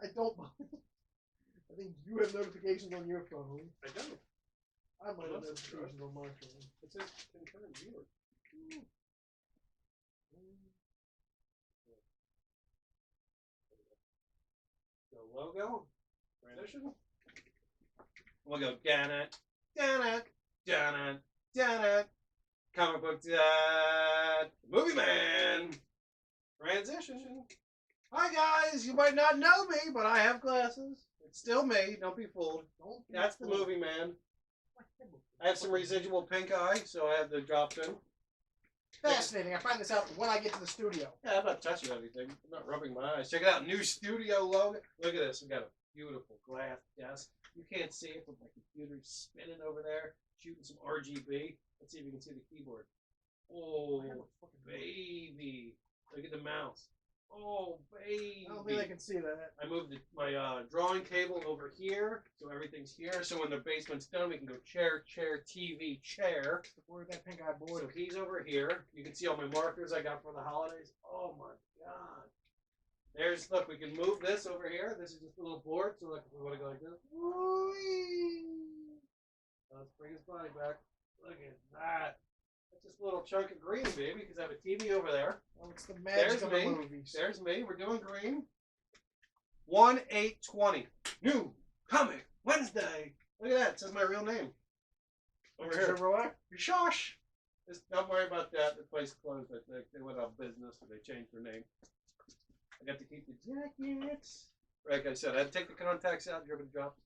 I don't. I think you have notifications on your phone. I don't. I might have notifications on my phone. It says concurrent viewer. The logo. Transition. We'll go Janet, Janet, Janet, Janet. Comic book dad. Movie man. Transition. Hi guys, you might not know me, but I have glasses. It's still me. Don't be fooled. That's the movie man. I have some residual pink eye, so I have the drops in. Fascinating. I find this out when I get to the studio. Yeah, I'm not touching anything. I'm not rubbing my eyes. Check it out. New studio logo. Look at this. We got a beautiful glass desk. You can't see it, but my computer's spinning over there, shooting some RGB. Let's see if you can see the keyboard. Oh, baby. Look at the mouse. Oh, baby. I don't think I can see that. I moved my drawing table over here, so everything's here. So when the basement's done, we can go chair, TV, chair. Where's that pink eye board? So he's over here. You can see all my markers I got for the holidays. Oh, my God. There's, look, we can move this over here. This is just a little board. So look, if we want to go like this. Let's bring his body back. Look at that. That's just a little chunk of green, baby, because I have a TV over there. Oh, it's the magic of the movies. There's me. We're doing green. 1/8/20. New Comic Wednesday. Look at that. It says my real name. Over here. Shosh. Just don't worry about that. The place closed, I think. They went out of business, so they changed their name. I got to keep the jackets. Like I said, I had to take the contacts out. You're going to drop.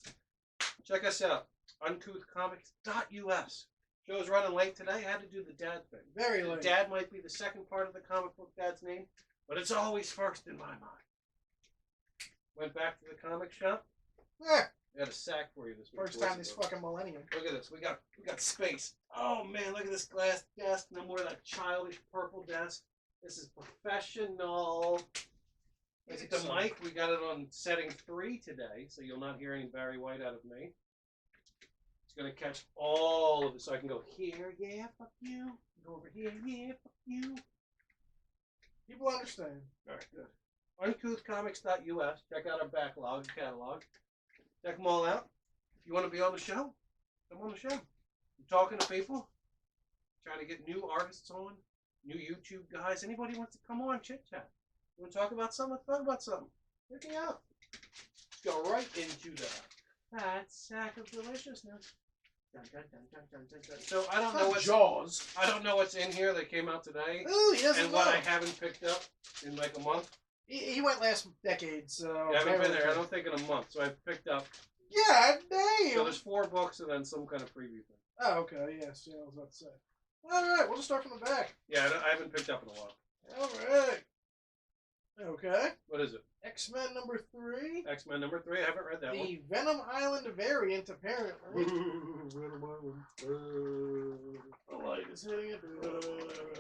Check us out. UncouthComics.us. Show's running late today. I had to do the dad thing. Very late. Dad might be the second part of the comic book dad's name, but it's always first in my mind. Went back to the comic shop. Yeah. I got a sack for you this week. First time this fucking millennium. Look at this. We got space. Oh man, look at this glass desk. No more of that childish purple desk. This is professional. Look at the mic. We got it on setting 3 today, so you'll not hear any Barry White out of me. It's going to catch all of it, so I can go here, yeah, fuck you. Go over here, yeah, fuck you. People understand. All right, good. UncouthComics.us. Check out our backlog catalog. Check them all out. If you want to be on the show, come on the show. I'm talking to people, trying to get new artists on, new YouTube guys. Anybody wants to come on, chit chat. You want to talk about something? Let's talk about something. Hit me up. Let's go right into that. That sack of deliciousness. Dun, dun, dun, dun, dun, dun, dun. So I don't know what's Jaws. I don't know what's in here. They came out today. Ooh, he doesn't and know. what I haven't picked up in like a month. He went last decade, so. I haven't been there. I don't think in a month. So I've picked up. Yeah, damn. So there's 4 books and then some kind of preview thing. Oh, okay. Yes, yeah, I was about to say. All right, we'll just start from the back. Yeah, I haven't picked up in a while. All right. Okay. What is it? X-Men number 3. X-Men number 3. I haven't read that one. The Venom Island variant, apparently. Venom Island. The light is hitting it.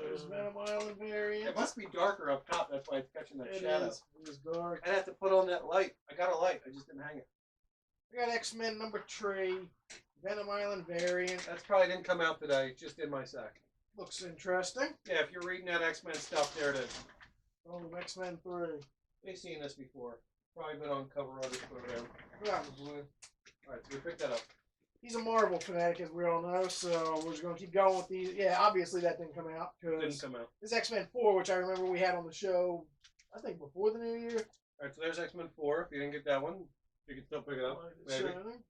There's Venom Island variant. It must be darker up top. That's why it's catching that shadow. It is dark. I'd have to put on that light. I got a light. I just didn't hang it. We got X-Men number 3. Venom Island variant. That's probably didn't come out today. It's just in my sack. Looks interesting. Yeah, if you're reading that X-Men stuff, there it is. Oh, X-Men 3. We've seen this before. Probably been on cover artist program. Probably. Alright, so we picked that up. He's a Marvel fanatic, as we all know, so we're just going to keep going with these. Yeah, obviously that didn't come out. Didn't come out. This X-Men 4, which I remember we had on the show, I think before the New Year. Alright, so there's X-Men 4. If you didn't get that one, you can still pick it up. Maybe. Shining.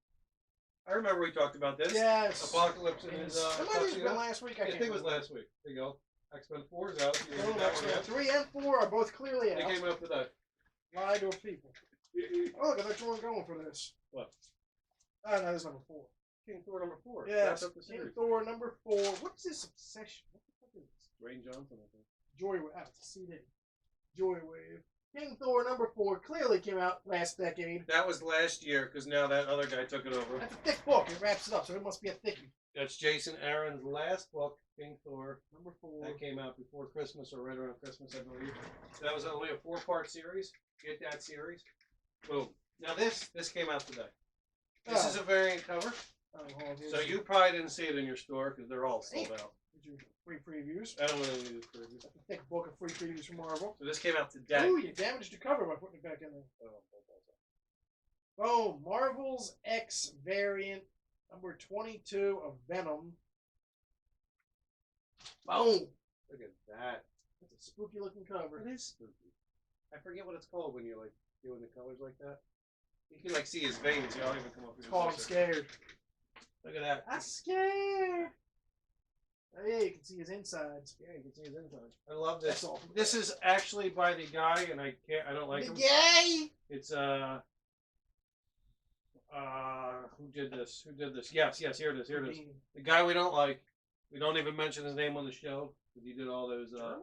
I remember we talked about this. Yes. Apocalypse in his it might have been last week. I think it was last week. There you go. X-Men 4 is out. You no, X-Men 3 and 4 are both clearly out. They came out today. Lie to people. Oh, look, I thought you weren't going for this. What? Oh, no, this is number 4. King Thor number 4. Yes, up the series. King Thor number 4. What's this obsession? What the fuck is this? Dwayne Johnson, I think. Joywave. Oh, it's a CD. Joywave. King Thor number 4 clearly came out last decade. That was last year, because now that other guy took it over. That's a thick book. It wraps it up, so it must be a thickie. That's Jason Aaron's last book, King Thor. Number 4. That came out before Christmas, or right around Christmas, I believe. So that was only a 4-part series. Get that series. Boom. Now this came out today. This is a variant cover. So you probably didn't see it in your store, because they're all sold out. Free previews. I don't really need the previews. That's a thick book of free previews from Marvel. So this came out today. Ooh, you damaged the cover by putting it back in there. Oh, Boom. Marvel's X variant number 22 of Venom. Boom. Look at that. That's a spooky looking cover. It is spooky. I forget what it's called when you're like doing the colors like that. You can like see his veins. Y'all even come up with It's called I'm Scared. Look at that. I'm scared. Oh, yeah, you can see his insides. Yeah, you can see his insides. I love this. That's all. This is actually by the guy, and I don't like him. Yay! It's who did this? Who did this? Yes, here it is. Here it is. The guy we don't like. We don't even mention his name on the show because he did all those. No,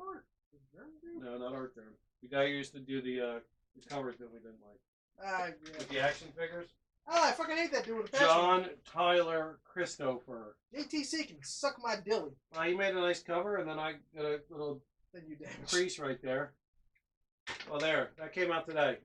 not art term. The guy who used to do the covers that we didn't like. Yeah. With the action figures. Oh, I fucking hate that dude with the John Tyler Christopher. JTC can suck my dilly. He made a nice cover, and then I got a little crease right there. Well, there. That came out today.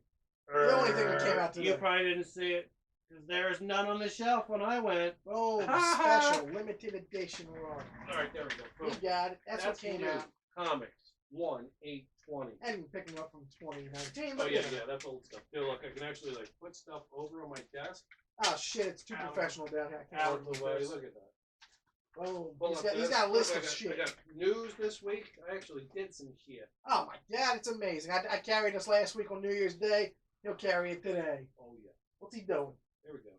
The only thing that came out today. You probably didn't see it, because there's none on the shelf when I went. Oh, special, limited edition raw. Alright, there we go. You got it. That's what came new. out. Comics 1/8/20. And picking up from 2019. Oh yeah, that's old stuff. Feel like I can actually like put stuff over on my desk. Oh shit, it's too professional down here. I can't Out of the way. Look at that. Oh, He's got a list of shit. I got news this week. I actually did some shit. Oh my god, it's amazing. I carried this last week on New Year's Day. He'll carry it today. Oh yeah. What's he doing? There we go.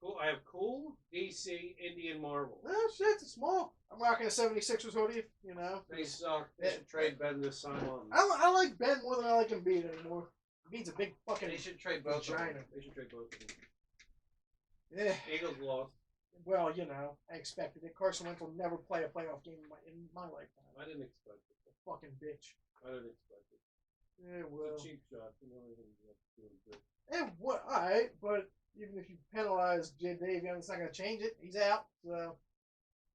Cool. I have cool DC Indian Marvel. Oh shit, it's small. I'm rocking a 76ers hoodie, you know. They suck. They should trade Ben this time on. I like Ben more than I like Embiid anymore. Embiid's a big fucking. They should trade both vagina. of them. They should trade both of them. Yeah. Eagles lost. Well, you know, I expected it. Carson Wentz will never play a playoff game in my lifetime. I didn't expect it. A fucking bitch. I didn't expect it. Yeah, well. It's a cheap shot. You know, everything's doing good. Yeah, what? All right, but even if you penalize J. Davion, it's not going to change it. He's out. So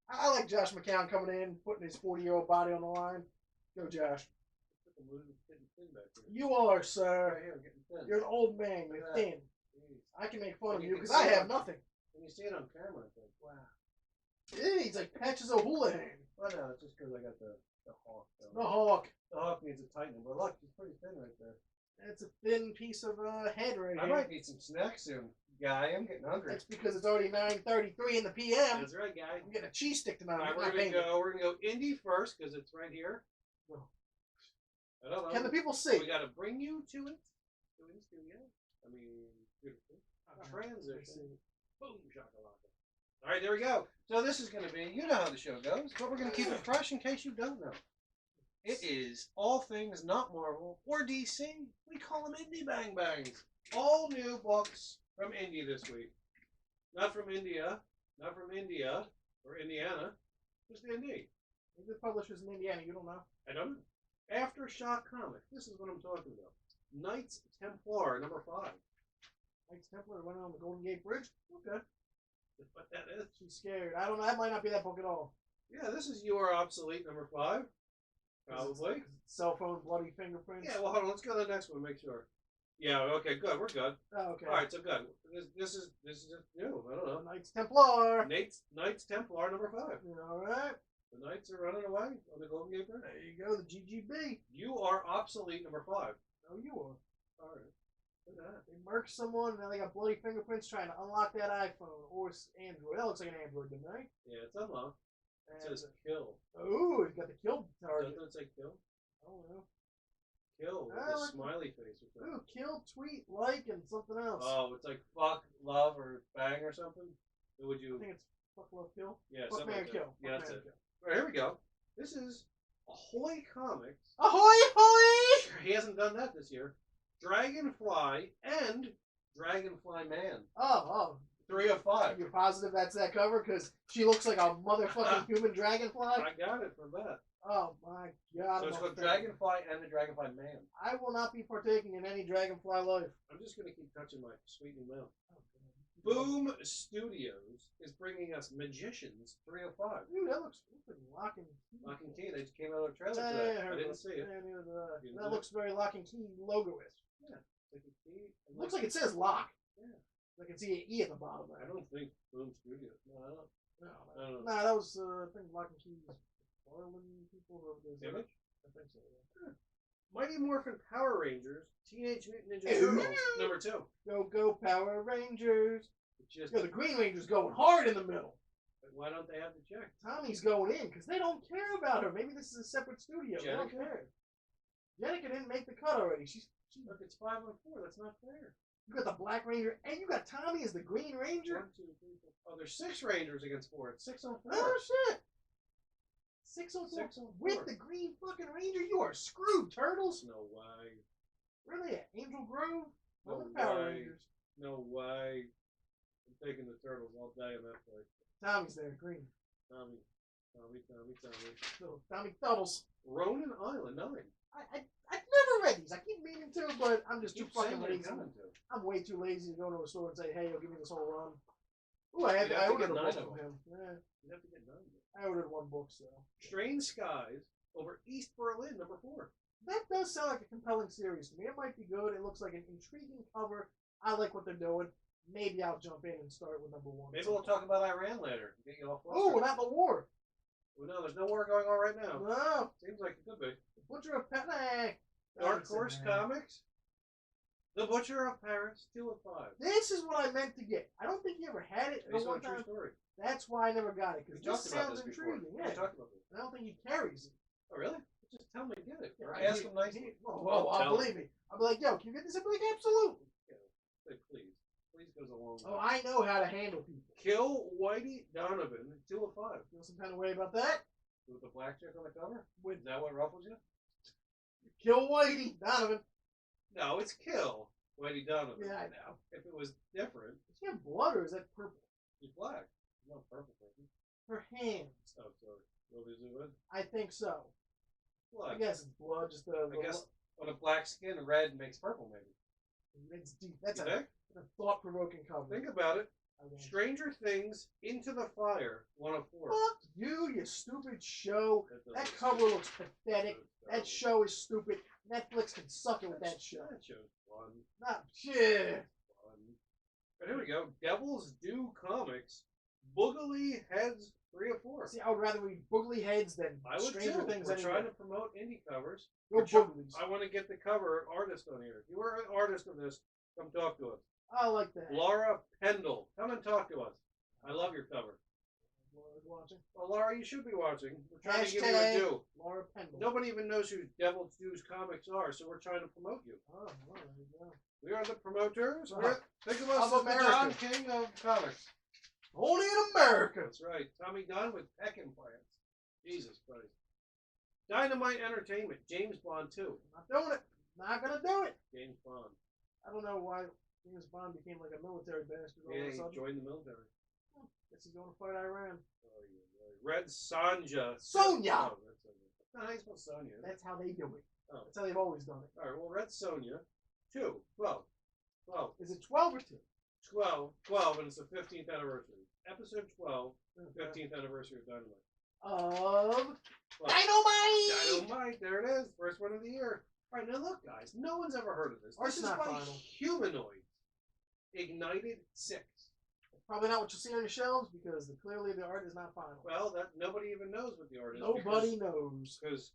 I like Josh McCown coming in, putting his 40-year-old body on the line. Go, Josh. You are, sir. Right here, getting thin. You're an old man. You're thin. Jeez. I can make fun of You you can because I see have it. nothing. When you see it on camera, it's like, wow. Yeah, he's like Patches O'Houlihan. Well, no, it's just because I got the hawk. The Hawk. The hawk needs a tightening, but look, he's pretty thin right there. It's a thin piece of head right I here. might need some snacks soon, guy. I'm getting hungry. That's because it's already 9:33 in the p.m. That's right, guy. I'm getting a cheese stick tonight. All right, we're gonna go indie first because it's right here. Well, I don't know. can the people see? We gotta bring you to it. To it, studio. I mean, beautiful. Transition. Boom, shakalaka. All right, there we go. So this is going to be, you know how the show goes, but we're going to keep it fresh in case you don't know. It is all things not Marvel or DC. We call them Indie Bang Bangs. All new books from Indie this week. Not from India, not from India or Indiana, just Indie. Maybe the publisher's in Indiana. You don't know. I don't know. Aftershock Comics. This is what I'm talking about. Knights Templar #5. Knights Templar went on the Golden Gate Bridge. Okay. That's what that is. She's scared. I don't know. That might not be that book at all. Yeah, this is your obsolete #5. Probably. Cell phone, bloody fingerprints. Yeah, well, hold on. Let's go to the next one. Make sure. Yeah. Okay. Good. We're good. Oh, okay. All right. So good. This is just new. I don't know. Knights Templar. Knights Templar #5. All right. The Knights are running away on the Golden Gate Bridge. There you go. The GGB. You are obsolete #5. Oh, you are. All right. Look at that. They murked someone, and now they got bloody fingerprints trying to unlock that iPhone or Android. That looks like an Android, doesn't it? Yeah, it's unlocked. It says kill. Ooh, he's got the kill target. Doesn't it say kill? I don't know. Kill with a smiley face or something. Ooh, kill, tweet, like, and something else. Oh, it's like fuck, love, or bang or something? Who would you? I think it's fuck, love, kill. Yeah, fuck, something marry, like kill. that. Yeah, that's it. All right, here we go. This is Ahoy Comics. Ahoy, ahoy! He hasn't done that this year. Dragonfly and Dragonfly Man. Oh. 3 of 5. You're positive that's that cover? Because she looks like a motherfucking human dragonfly? I got it from that. Oh my god. So it's called Dragonfly and the Dragonfly Man. I will not be partaking in any dragonfly life. I'm just going to keep touching my sweet new mouth. Boom Studios is bringing us Magicians 3 of 5. Dude, that looks like Lock and Key. Lock and Key. They just came out of a trailer today. I didn't see it. That looks very Lock and Key logo-ish. Yeah. Like a key. It looks like it says lock. Yeah. I can see an E at the bottom there. I don't think Boom Studios. No, I don't. No, that was, I think Lock and Key was Garland people. Image? I think so, yeah. Mighty Morphin Power Rangers, Teenage Mutant Ninja Turtles, number 2. Go Power Rangers. It's just, Yo, the Green Ranger's going hard in the middle. why don't they have the chick? Tommy's going in because they don't care about her. Maybe this is a separate studio. They don't Jenica? care. Jenica didn't make the cut already. Look, it's 5 on 4. That's not fair. You got the Black Ranger and you got Tommy as the Green Ranger. 1, 2, 3, 4. Oh, there's 6 Rangers against 4. It's 6 on 4. Oh shit! 604 6 on 4. with the Green fucking Ranger. You are screwed, Turtles. No way. Really? At Angel Grove? No Or the Power way. Rangers? No way. I'm taking the Turtles all day in that fight. Tommy's there, Green. Tommy. So, Tommy Tuddles. Ronin Island 9. I've never read these. I keep meaning to, but I'm just too Keep fucking saying lazy. they're coming to. I'm way too lazy to go to a store and say, "Hey, you'll give me this whole run." Ooh, I You'd have to ordered a get book 9 of from them. him. Yeah, You'd have to get 9 of them. I ordered 1 book, so. Strange Skies over East Berlin, number 4. That does sound like a compelling series to me. It might be good. It looks like an intriguing cover. I like what they're doing. Maybe I'll jump in and start with number 1. Maybe we'll talk about Iran later. Get you all Oh, flustered. without the war. Well, no, there's no war going on right now. No. Seems like it could be. Butcher of Pet. Dark Horse Comics. The Butcher of Paris, 2 of 5. This is what I meant to get. I don't think you ever had it. The Based on one a true time. story. That's why I never got it, We because talked this about sounds this before. intriguing. We Yeah. talked about this. I don't think he carries it. Oh, really? Just tell me to get it. Yeah, Or ask him nicely. Well, Tell believe me. I'll be like, yo, can you get this? I'll be like, absolutely. Say please. Please goes a long way. Oh, I know how to handle people. Kill Whitey Donovan, 2 of 5. Feel some kind of way about that? With the black chick on the cover? With Is that what ruffles you? Kill Whitey Donovan. No, it's Kill Whitey Donovan. Yeah, I know. If it was different, Is she have blood or is that purple? she's black. She's not purple, purple. Her hands. Oh, sorry. What is it with? I think so. I Blood. guess it's blood. Just the. I guess on a black skin, red makes purple, maybe. It's deep. That's You a think? thought-provoking cover. Think about it. I think. Stranger Things, Into the Fire, 1 of 4. Fuck you stupid show. doesn't That look cover stupid. looks pathetic. That's That terrible. show is stupid. Netflix can suck it with that show. That show's fun. Not shit. Fun. But here we go. Devil's Due Comics, Boogly Heads, 3 of 4. See, I would rather read Boogly Heads than I would Stranger too. Things We're anyway. trying to promote indie covers. Go We're try- Booglies. I want to get the cover artist on here. If you are an artist of this, come talk to us. I like that. Laura Pendle, come and talk to us. I love your cover. Laura's watching. Well, Laura, you should be watching. We're trying to give you a Hashtag due. Laura Pendle. Nobody even knows who Devil's Dues Comics are, so we're trying to promote you. Oh, well, there you go. We are the promoters. Uh-huh. Think of us Of as the America. John King of comics. Only in America. That's right. Tommy Gunn with peck implants. Jesus Christ. Dynamite Entertainment, James Bond 2. Not doing it. Not gonna do it. James Bond. I don't know why James Bond became like a military bastard all Yeah, of a he sudden. joined the military. Guess he's going to fight Iran. Oh, yeah, right. Red Sonja. Sonia! Oh, that's Sonia. That's not how you spell Sonia. That's how they do it. Oh. That's how they've always done it. All right, well, Red Sonja, 2, 12. 12. Is it 12 or 2? 12, and it's the 15th anniversary. Episode 12, Okay. 15th anniversary of Dynamite. Of 12. Dynamite! Dynamite, there it is. First one of the year. All right, now look, guys. No one's ever heard of this. Art's This is not by final. Humanoids. Ignited 6. Probably not what you'll see on the shelves because clearly the art is not final. Well, that nobody even knows what the art is. Nobody knows. Because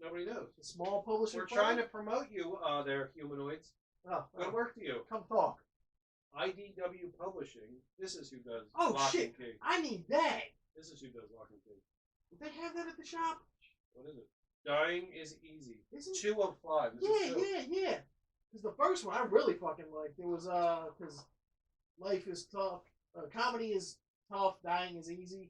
nobody knows. The small publishing We're firm? trying to promote you, there, Humanoids. Oh, Good work to you. come talk. IDW Publishing. This is who does Oh, Lock shit. and Key. I need that. This is who does Lock and Key. Did they have that at the shop? What is it? Dying is Easy. Isn't 2 of 5. This Yeah, is 2. yeah. Because the first one I really fucking liked. It was because life is tough. Comedy is tough. Dying is easy.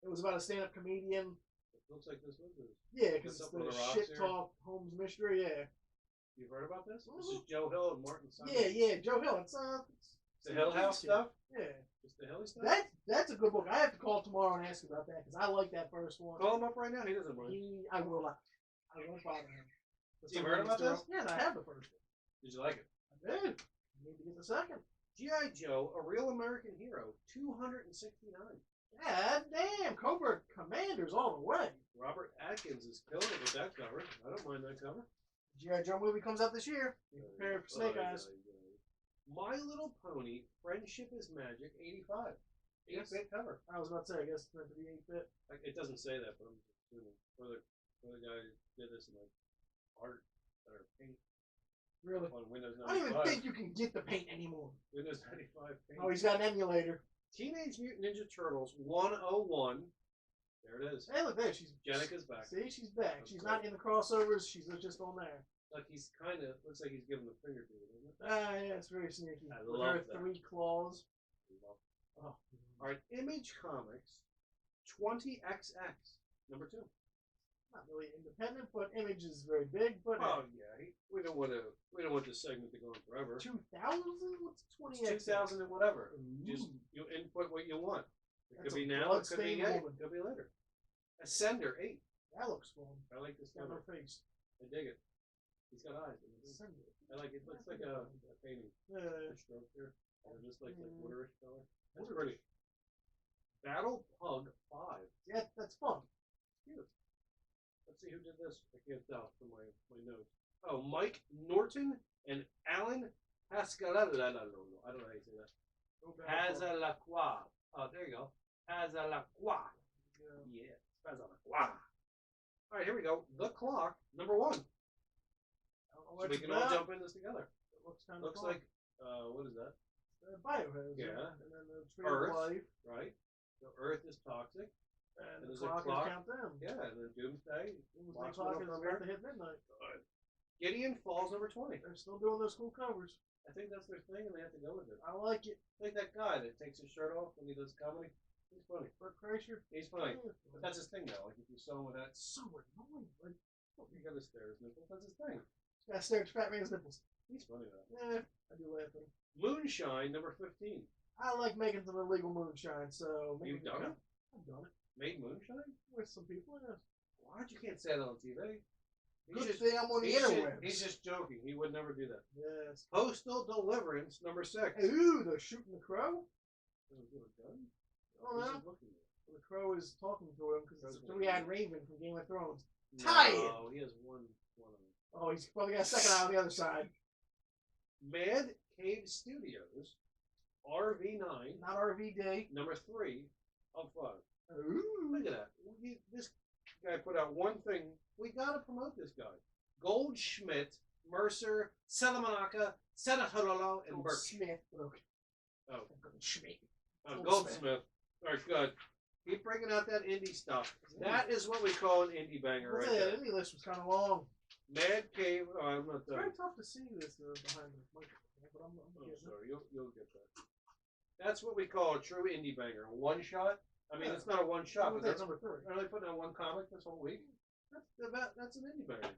It was about a stand-up comedian. It looks like this was it. Yeah, because What's it's up with the the rocks shit here? talk Holmes mystery. Yeah, You've heard about this? This Mhm. is Joe Hill and Martin Simon. yeah. Joe Hill. It's The Hill House stuff? Yeah, Just the Hilly stuff? that's a good book. I have to call tomorrow and ask about that because I like that first one. Call him up right now. He doesn't mind. I will not. I won't bother him. But You've heard about this? Yes, I have the first one. Did you like it? I did. I need to get the second. G.I. Joe, A Real American Hero, 269. God damn, Cobra Commander's all the way. Robert Atkins is killing it with that cover. I don't mind that cover. G.I. Joe movie comes out this year. Be prepared for Snake Eyes. My Little Pony, Friendship is Magic, 85. 8-bit cover. I was about to say, I guess it's meant to be 8-bit. It doesn't say that, but I'm just assuming. Whether the guy did this and like art or paint Really? on Windows I don't 95. even think you can get the paint anymore. Windows 95 paint. Oh, he's got an emulator. Teenage Mutant Ninja Turtles 101. There it is. Hey, look there. She's Jenica's back. See, she's back. That's She's cool. not in the crossovers. She's just on there. Like he's kind of looks like he's giving the finger to it, doesn't it? Ah, yeah, it's very sneaky. I With love her that. 3 claws. Oh. Oh. All right, Image Comics 20XX number 2. Not really independent, but Image is very big. But Oh yeah, we don't want this segment to go on forever. 2000? What's 20? It's 2000 and whatever. Ooh. Just you input what you want. It That's could be a now. It could be blood-stained yet. woman. It could be later. Ascender 8. That looks fun. I like this Got cover. no face. I dig it. He's got eyes. I like it. It looks like a painting. Yeah. A stroke here. Or just like waterish color. That's Waterish. pretty. Battle Pug 5. Yeah, that's fun. Cute. Let's see who did this. I can't tell from my notes. Oh, Mike Norton and Alan Pascalello. I don't know how you say that. Pazalacqua. Oh, there you go. Pazalacqua. Yeah. Pazalacqua. All right, here we go. The Clock, number 1. So we can all jump in this together. It looks kind of Looks fun. like, what is that? Biohazard. Yeah. And then the Tree Earth. of Life. Right. The Earth is toxic. And the there's a clock clock. is countdown. Yeah, and then Doomsday. The Clock's clock is gonna about come to hit midnight. Gideon Falls, number 20. They're still doing those cool covers. I think that's their thing, and they have to go with it. I like it. Like that guy that takes his shirt off when he does comedy. He's funny. Bert Kreischer. He's funny. But that's his thing now. Like if you saw him with that, so annoying. Like, you gotta stare his nipples. That's his thing. gotta stare at Fat Man's nipples. He's funny though. Yeah, I do laugh at him. Moonshine, number 15. I like making some illegal moonshine, so maybe You've done it? I've done it Made moonshine? with some people. Yeah. Why? You can't say that on TV. Good thing I'm on the interwebs. He's just joking. He would never do that. Yes. Postal Deliverance, number 6. Ooh, they're shooting the crow. Oh, is it a gun? Oh, Who's no. he looking at? The crow is talking to him because it's a 3-eyed raven from Game of Thrones. No, Tie it! he has one of them. Oh, he's probably got a second eye on the other side. Mad Cave Studios, RV9, Not RVD. number 3 of 5. Ooh. Look at that. This guy put out one thing. We gotta promote this guy. Goldschmidt, Mercer, Salamanca, Senatololo, and Burke. Smith. Okay. Oh, Schmidt. Goldsmith. All right, good. Keep bringing out that indie stuff. That is what we call an indie banger right there. The indie list was kind of long. Mad Cave. Oh, I'm not It's done. very tough to see this behind the microphone, but I'm Oh, getting it. sorry. You'll get that. That's what we call a true indie banger. A one shot. I mean, Yeah. it's not a one shot, but That's that's number 3. are they putting out one comic this whole week? That's an indie banger.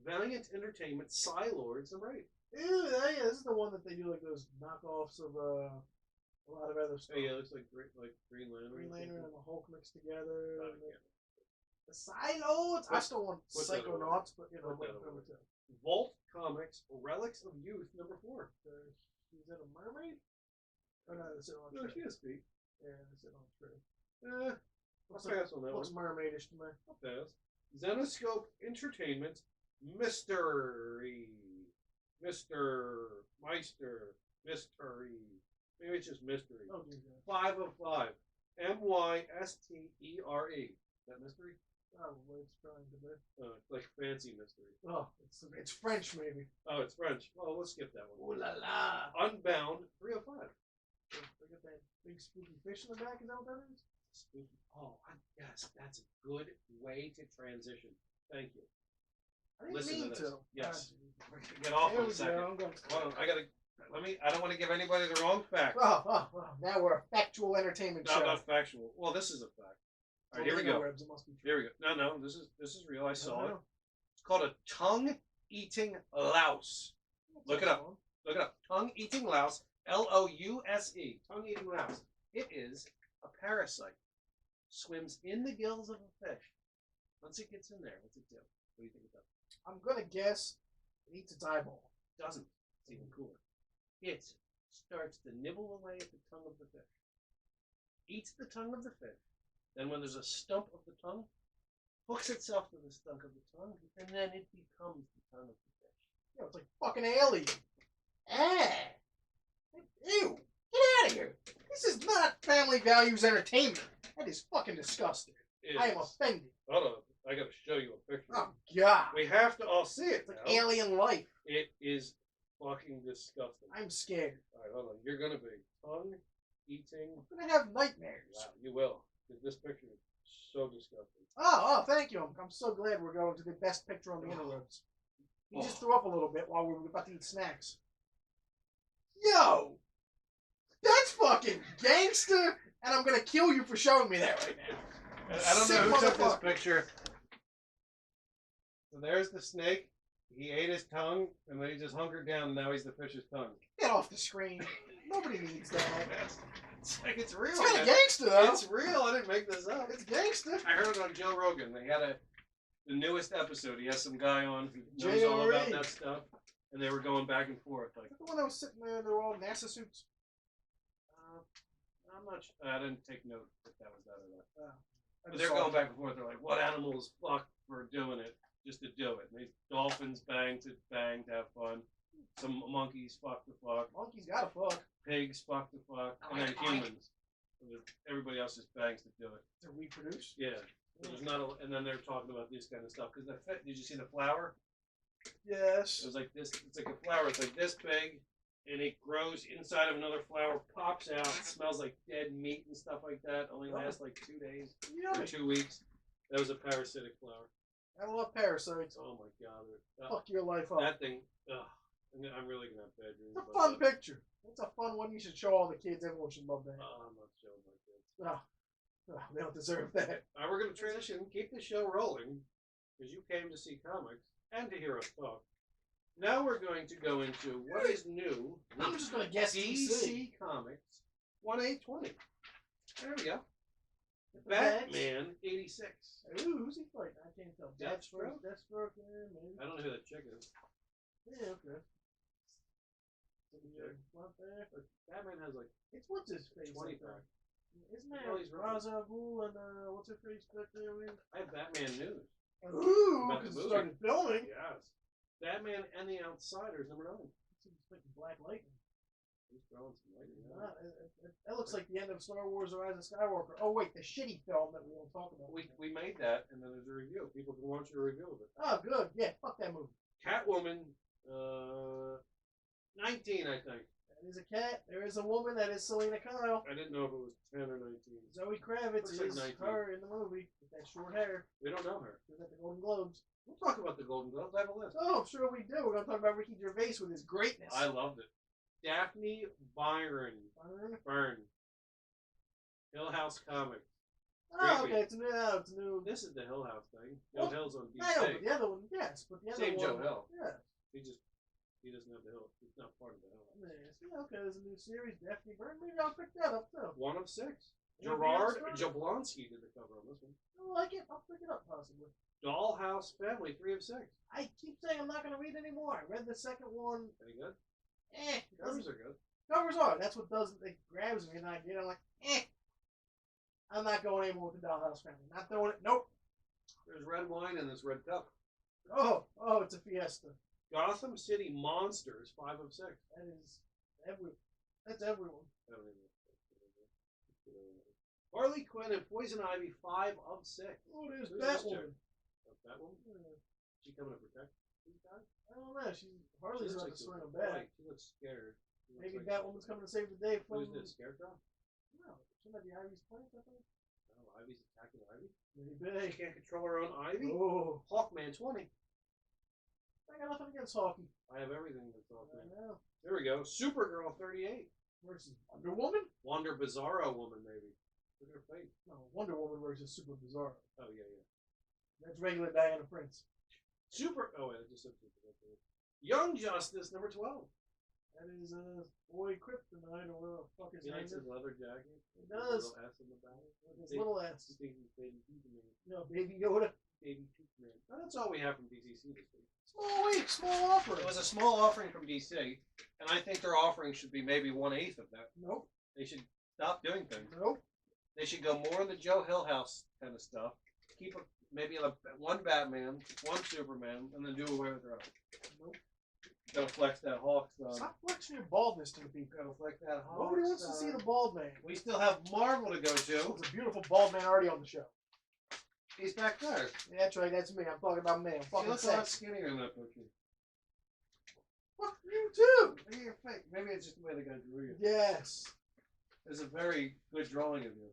Valiant Entertainment, Psylords, number 8. Ew, yeah, this is the one that they do like those knockoffs of a lot of other stuff. Oh yeah, it looks like Green Lantern. Green or Lantern something. and the Hulk mixed together. Oh, And yeah. the Psylords. I still want What's that Psychonauts, but you know, What's that number over? 2. Vault Comics, Relics of Youth, number 4. Is that a mermaid? Oh no, that's it on No, a she tree. has feet. Yeah, that's it on a tree. I'll pass on that Looks one. mermaidish to me. I'll pass. Zenoscope Entertainment, Mystery. Mr. Meister. Mystery. Maybe it's just Mystery. Oh, dear God. 5 of 5. Mystere. Is that Mystery? Probably it's trying to be. It's like fancy mystery. Oh, it's French maybe. Oh, it's French. Well, we'll skip that Ooh one. la la. Unbound, 3 of 5. Look at that big spooky fish in the back. Is that what that is? Spooky. Oh, yes, that's a good way to transition. Thank you. I didn't Listen mean to this. to. Yes. Ah, We're gonna get off There in we a second. go. I'm going. Hold on, I don't want to give anybody the wrong facts. Oh, now we're a factual entertainment No, show. not factual. Well, this is a fact. All right, here we go. Interwebs, it must be true. Here we go. No, this is real. I saw it. know. It's called a tongue-eating louse. Look it up. Look it up. Tongue-eating louse. Louse. Tongue-eating louse. It is a parasite. Swims in the gills of a fish. Once it gets in there, what's it do? What do you think it does? I'm gonna guess it eats its eyeball. It doesn't. It's even cooler. It starts to nibble away at the tongue of the fish. Eats the tongue of the fish. Then when there's a stump of the tongue, hooks itself to the stump of the tongue, and then it becomes the tongue of the fish. Yeah, it's like fucking alien. Ah. Ew. Get out of here. This is not Family Values Entertainment. That is fucking disgusting. I am offended. Hold on. I got to show you a picture. Oh God! We have to all see it. It's like now. alien life. It is fucking disgusting. I'm scared. All right, hold on. You're gonna be tongue eating. I'm gonna have nightmares. Wow, you will. This picture is so disgusting. Oh, thank you. I'm so glad we're going to the best picture on the interwebs. He just threw up a little bit while we were about to eat snacks. Yo! That's fucking gangster, and I'm gonna kill you for showing me that right now. I don't know who took this Motherfucker. picture. So there's the snake. He ate his tongue, and then he just hunkered down, and now he's the fish's tongue. Get off the screen. Nobody needs that. It's like it's real. It's kind of man. gangster, though. It's real. I didn't make this up. It's gangster. I heard it on Joe Rogan. They had the newest episode. He has some guy on who knows all about that stuff, and they were going back and forth. Like Is that the one that was sitting there? They were all NASA suits. I'm not. I didn't take note if that was that or not. I But just they're saw going it. back and forth. They're like, "What animal is fucked for doing it just to do it?" And these dolphins bang to have fun. Some monkeys fuck to fuck. Monkey's gotta fuck Pigs fuck to fuck, and then humans. Everybody else just bangs to do it. to reproduce. Yeah. So there's not a, and then they're talking about this kind of stuff because did you see the flower? Yes. It was like this. It's like a flower. It's like this big, and it grows inside of another flower, pops out. It smells like dead meat and stuff like that. Only lasts like 2 days or Yeah. 2 weeks. That was a parasitic flower. I love parasites. Oh my god! Fuck your life up. That thing. Ugh, I'm really gonna have bad dreams. It's a about fun that. picture. It's a fun one. You should show all the kids. Everyone should love that. I'm not showing my kids. They don't deserve that. All right, we're gonna transition. Keep the show rolling because you came to see comics and to hear us talk. Now we're going to go into what is new. I'm just gonna guess DC Comics 1820. There we go. Batman. Batman 86. Ooh, who's he fighting? I can't tell. Deathstroke? Deathstroke, yeah, maybe. I don't know who that chick is. Yeah, okay. Chick. Not bad. But Batman has like It's what's his face? 20 like that. pack. Isn't that Oh, he's right. Ra's al Ghul and what's her face back there? I have Batman news. Ooh, About the because it movie. started filming. Yes. Batman and the Outsiders, number 9. It's like Black Lightning. He's throwing some light. That looks like the end of Star Wars: The Rise of Skywalker. Oh wait, the shitty film that we don't talk about. We made that, and then there's a review. People can watch a review of it. Oh, good. Yeah, fuck that movie. Catwoman, 19, I think. That is a cat. There is a woman. That is Selena Kyle. I didn't know if it was 10 or 19. Zoe Kravitz Looks like is 19. her in the movie with that short hair. We don't know her. She was at the Golden Globes. We'll talk about the Golden Globes. I have a list. Oh, I'm sure we do. We're going to talk about Ricky Gervais with his greatness. I loved it. Daphne Byron. Byrne. Hill House Comics. Oh, Creepy. okay. It's a new. This is the Hill House thing. Well, Joe Hill's on DC. I know, but the other one, yes, but the other Same one. Joe Hill. Yeah. He doesn't have the Hill. He's not part of the Hill House. Yeah, okay, there's a new series, Daphne Byrne. Maybe I'll pick that up too. 1 of 6. Maybe Gerard I'll start. Jablonski did the cover on this one. I like it. I'll pick it up possibly. Dollhouse Family, 3 of 6. I keep saying I'm not going to read anymore. I read the second one. Any good? Covers Covers are good. Covers are. That's what does it. Grabs me, and I get. I'm like, I'm not going anymore with the Dollhouse Family. Not doing it. Nope. There's red wine in this red cup. Oh, it's a fiesta. Gotham City Monsters, 5 of 6. That is That's everyone. I don't even know. Harley Quinn and Poison Ivy, 5 of 6. Oh, there's Who's this Batwoman. Batwoman? She coming to protect these guys? I don't know. Harley's She looks about like to swing the- them back. She looks scared. She looks Maybe like- Batwoman's coming to save the day from. Who's this? Scarecrow? No, shouldn't that be Ivy's plant? I think. Oh, Ivy's attacking Ivy. Maybe. She can't control her own Ivy. Oh, Hawkman 20. I got nothing against Hawkeye. I have everything that's I Hawkman. know. There we go. Supergirl 38. Versus Wonder Woman? Wonder Bizarro Woman, maybe. Look at her face. No, Wonder Woman versus Super Bizarre. Oh, yeah. That's regular Diana Prince. Oh, wait, I just said Supergirl. Young Justice, number 12. That is Boy Kryptonite or whatever the fuck his He name likes is. his leather jacket. He does. Little S in the back. His little ass. He thinks he's Baby Superman. No, Baby Yoda. Baby Superman. Oh, that's all we have from DCC this week. Small week, small offer. It was a small offering from DC, and I think their offering should be maybe 1/8 of that. Nope. They should stop doing things. Nope. They should go more in the Joe Hill House kind of stuff. Keep maybe one Batman, one Superman, and then do away with the rest. Nope. Gotta flex that Hawk stuff. Stop flexing your baldness to the people. Gotta flex that Hawk Nobody wants to stuff. see the bald man. We still have Marvel to go to. There's a beautiful bald man already on the show. He's back there. Yeah, that's right. That's me. I'm talking about me. I'm He fucking looks a lot sex. skinnier in that picture. Fuck you too. Maybe you're fake. Maybe it's just the way the guy drew you. Yes, There's a very good drawing of you.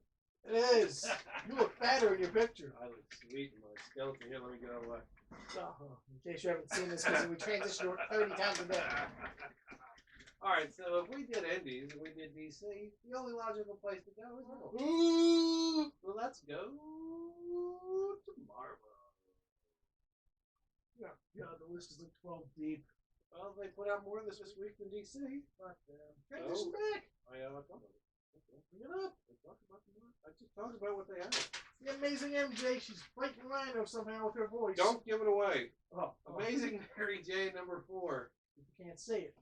it is. You look fatter in your picture. I look sweet in my skeleton. Here, let me get away. In case you haven't seen this, because we transition to it 30 times a day. Alright, so if we did Indies and we did DC, the only logical place to go is Marvel. Ooh. Well, let's go to Marvel. Yeah, God, the list is like 12 deep. Well, they put out more this week than DC. Fuck them. Transition back. I talk about it. Okay. Bring it up. I just talked about what they have. The amazing MJ. She's fighting Rhino somehow with her voice. Don't give it away. Oh, Amazing Mary Jane #4. You can't say it.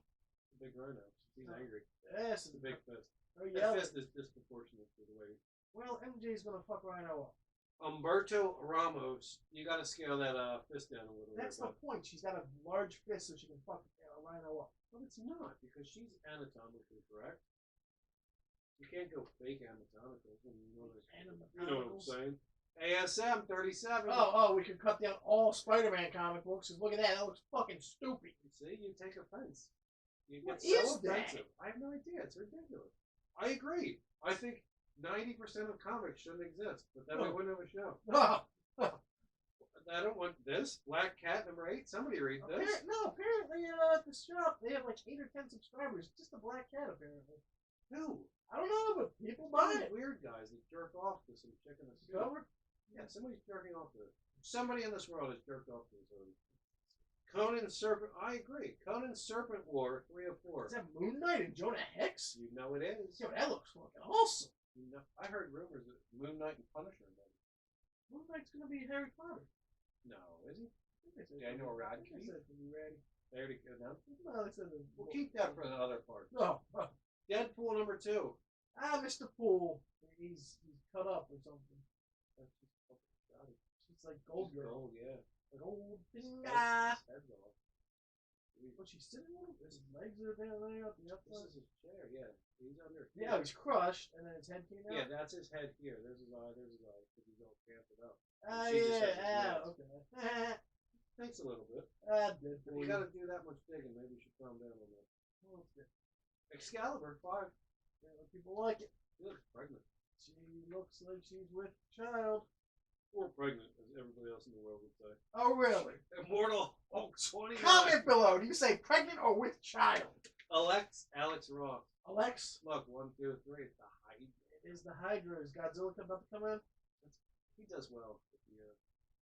Big Rhino. He's angry. Yes, It's a big fist. Oh, That yeah. fist is disproportionate to the way. Well, MJ's gonna fuck Rhino up. Umberto Ramos. You got to scale that fist down a little That's bit. the point. She's got a large fist so she can fuck Rhino up. But it's not, because she's anatomically correct. You can't go fake anatomical. You know what I'm saying? ASM 37. Oh, we could cut down all Spider-Man comic books. Cause look at that. That looks fucking stupid. You see, you take offense. You What get so is that? offensive. I have no idea. It's ridiculous. I agree. I think 90% of comics shouldn't exist, but then we Oh. wouldn't have a show. Oh. I don't want this. Black Cat #8. Somebody read this. Apparently at the shop they have like 8 or 10 subscribers. Just a black cat, apparently. Who? I don't know, but people buy Those it. weird guys that jerk off to some chicken and soup. Cover? Yeah, somebody's jerking off to it. Somebody in this world has jerked off to this already. Conan Serpent. I agree. Conan Serpent War 304. Is that Moon Knight and Jonah Hex? You know it is. Yo, that looks fucking awesome. You know, I heard rumors that Moon Knight and Punisher are better. Moon Knight's gonna be Harry Potter. No, is he? I think Yeah, I know I Rod think they Keith. said to be ready. They already announced it. No, they said We'll keep that for the other part. No. Deadpool #2. Mr. Poole. He's cut up or something. That's just fucking got it. It's like Gold Just Girl. Gold, yeah. Gold His finger. head's off. But she's sitting on him. His legs are down there up the This outside. is his chair, yeah. He's under. Yeah, he's crushed, and then his head came out. Yeah, that's his head here. There's his eye. There's his eye. Because he's all camped up. Ah, She just has his yeah. legs. Okay. Takes a little bit. Deadpool. If you got to do that much digging, maybe you should calm down on that. Well, it's good. Excalibur 5. Yeah, people like it. She looks pregnant. She looks like she's with child. Or pregnant, as everybody else in the world would say. Oh, really? Immortal Hulk 29. Comment below. Do you say pregnant or with child? Alex Ross. Alex, Look, 1, 2, 3. It's the Hydra. it is the Hydra. Is Godzilla about to come in? He does well.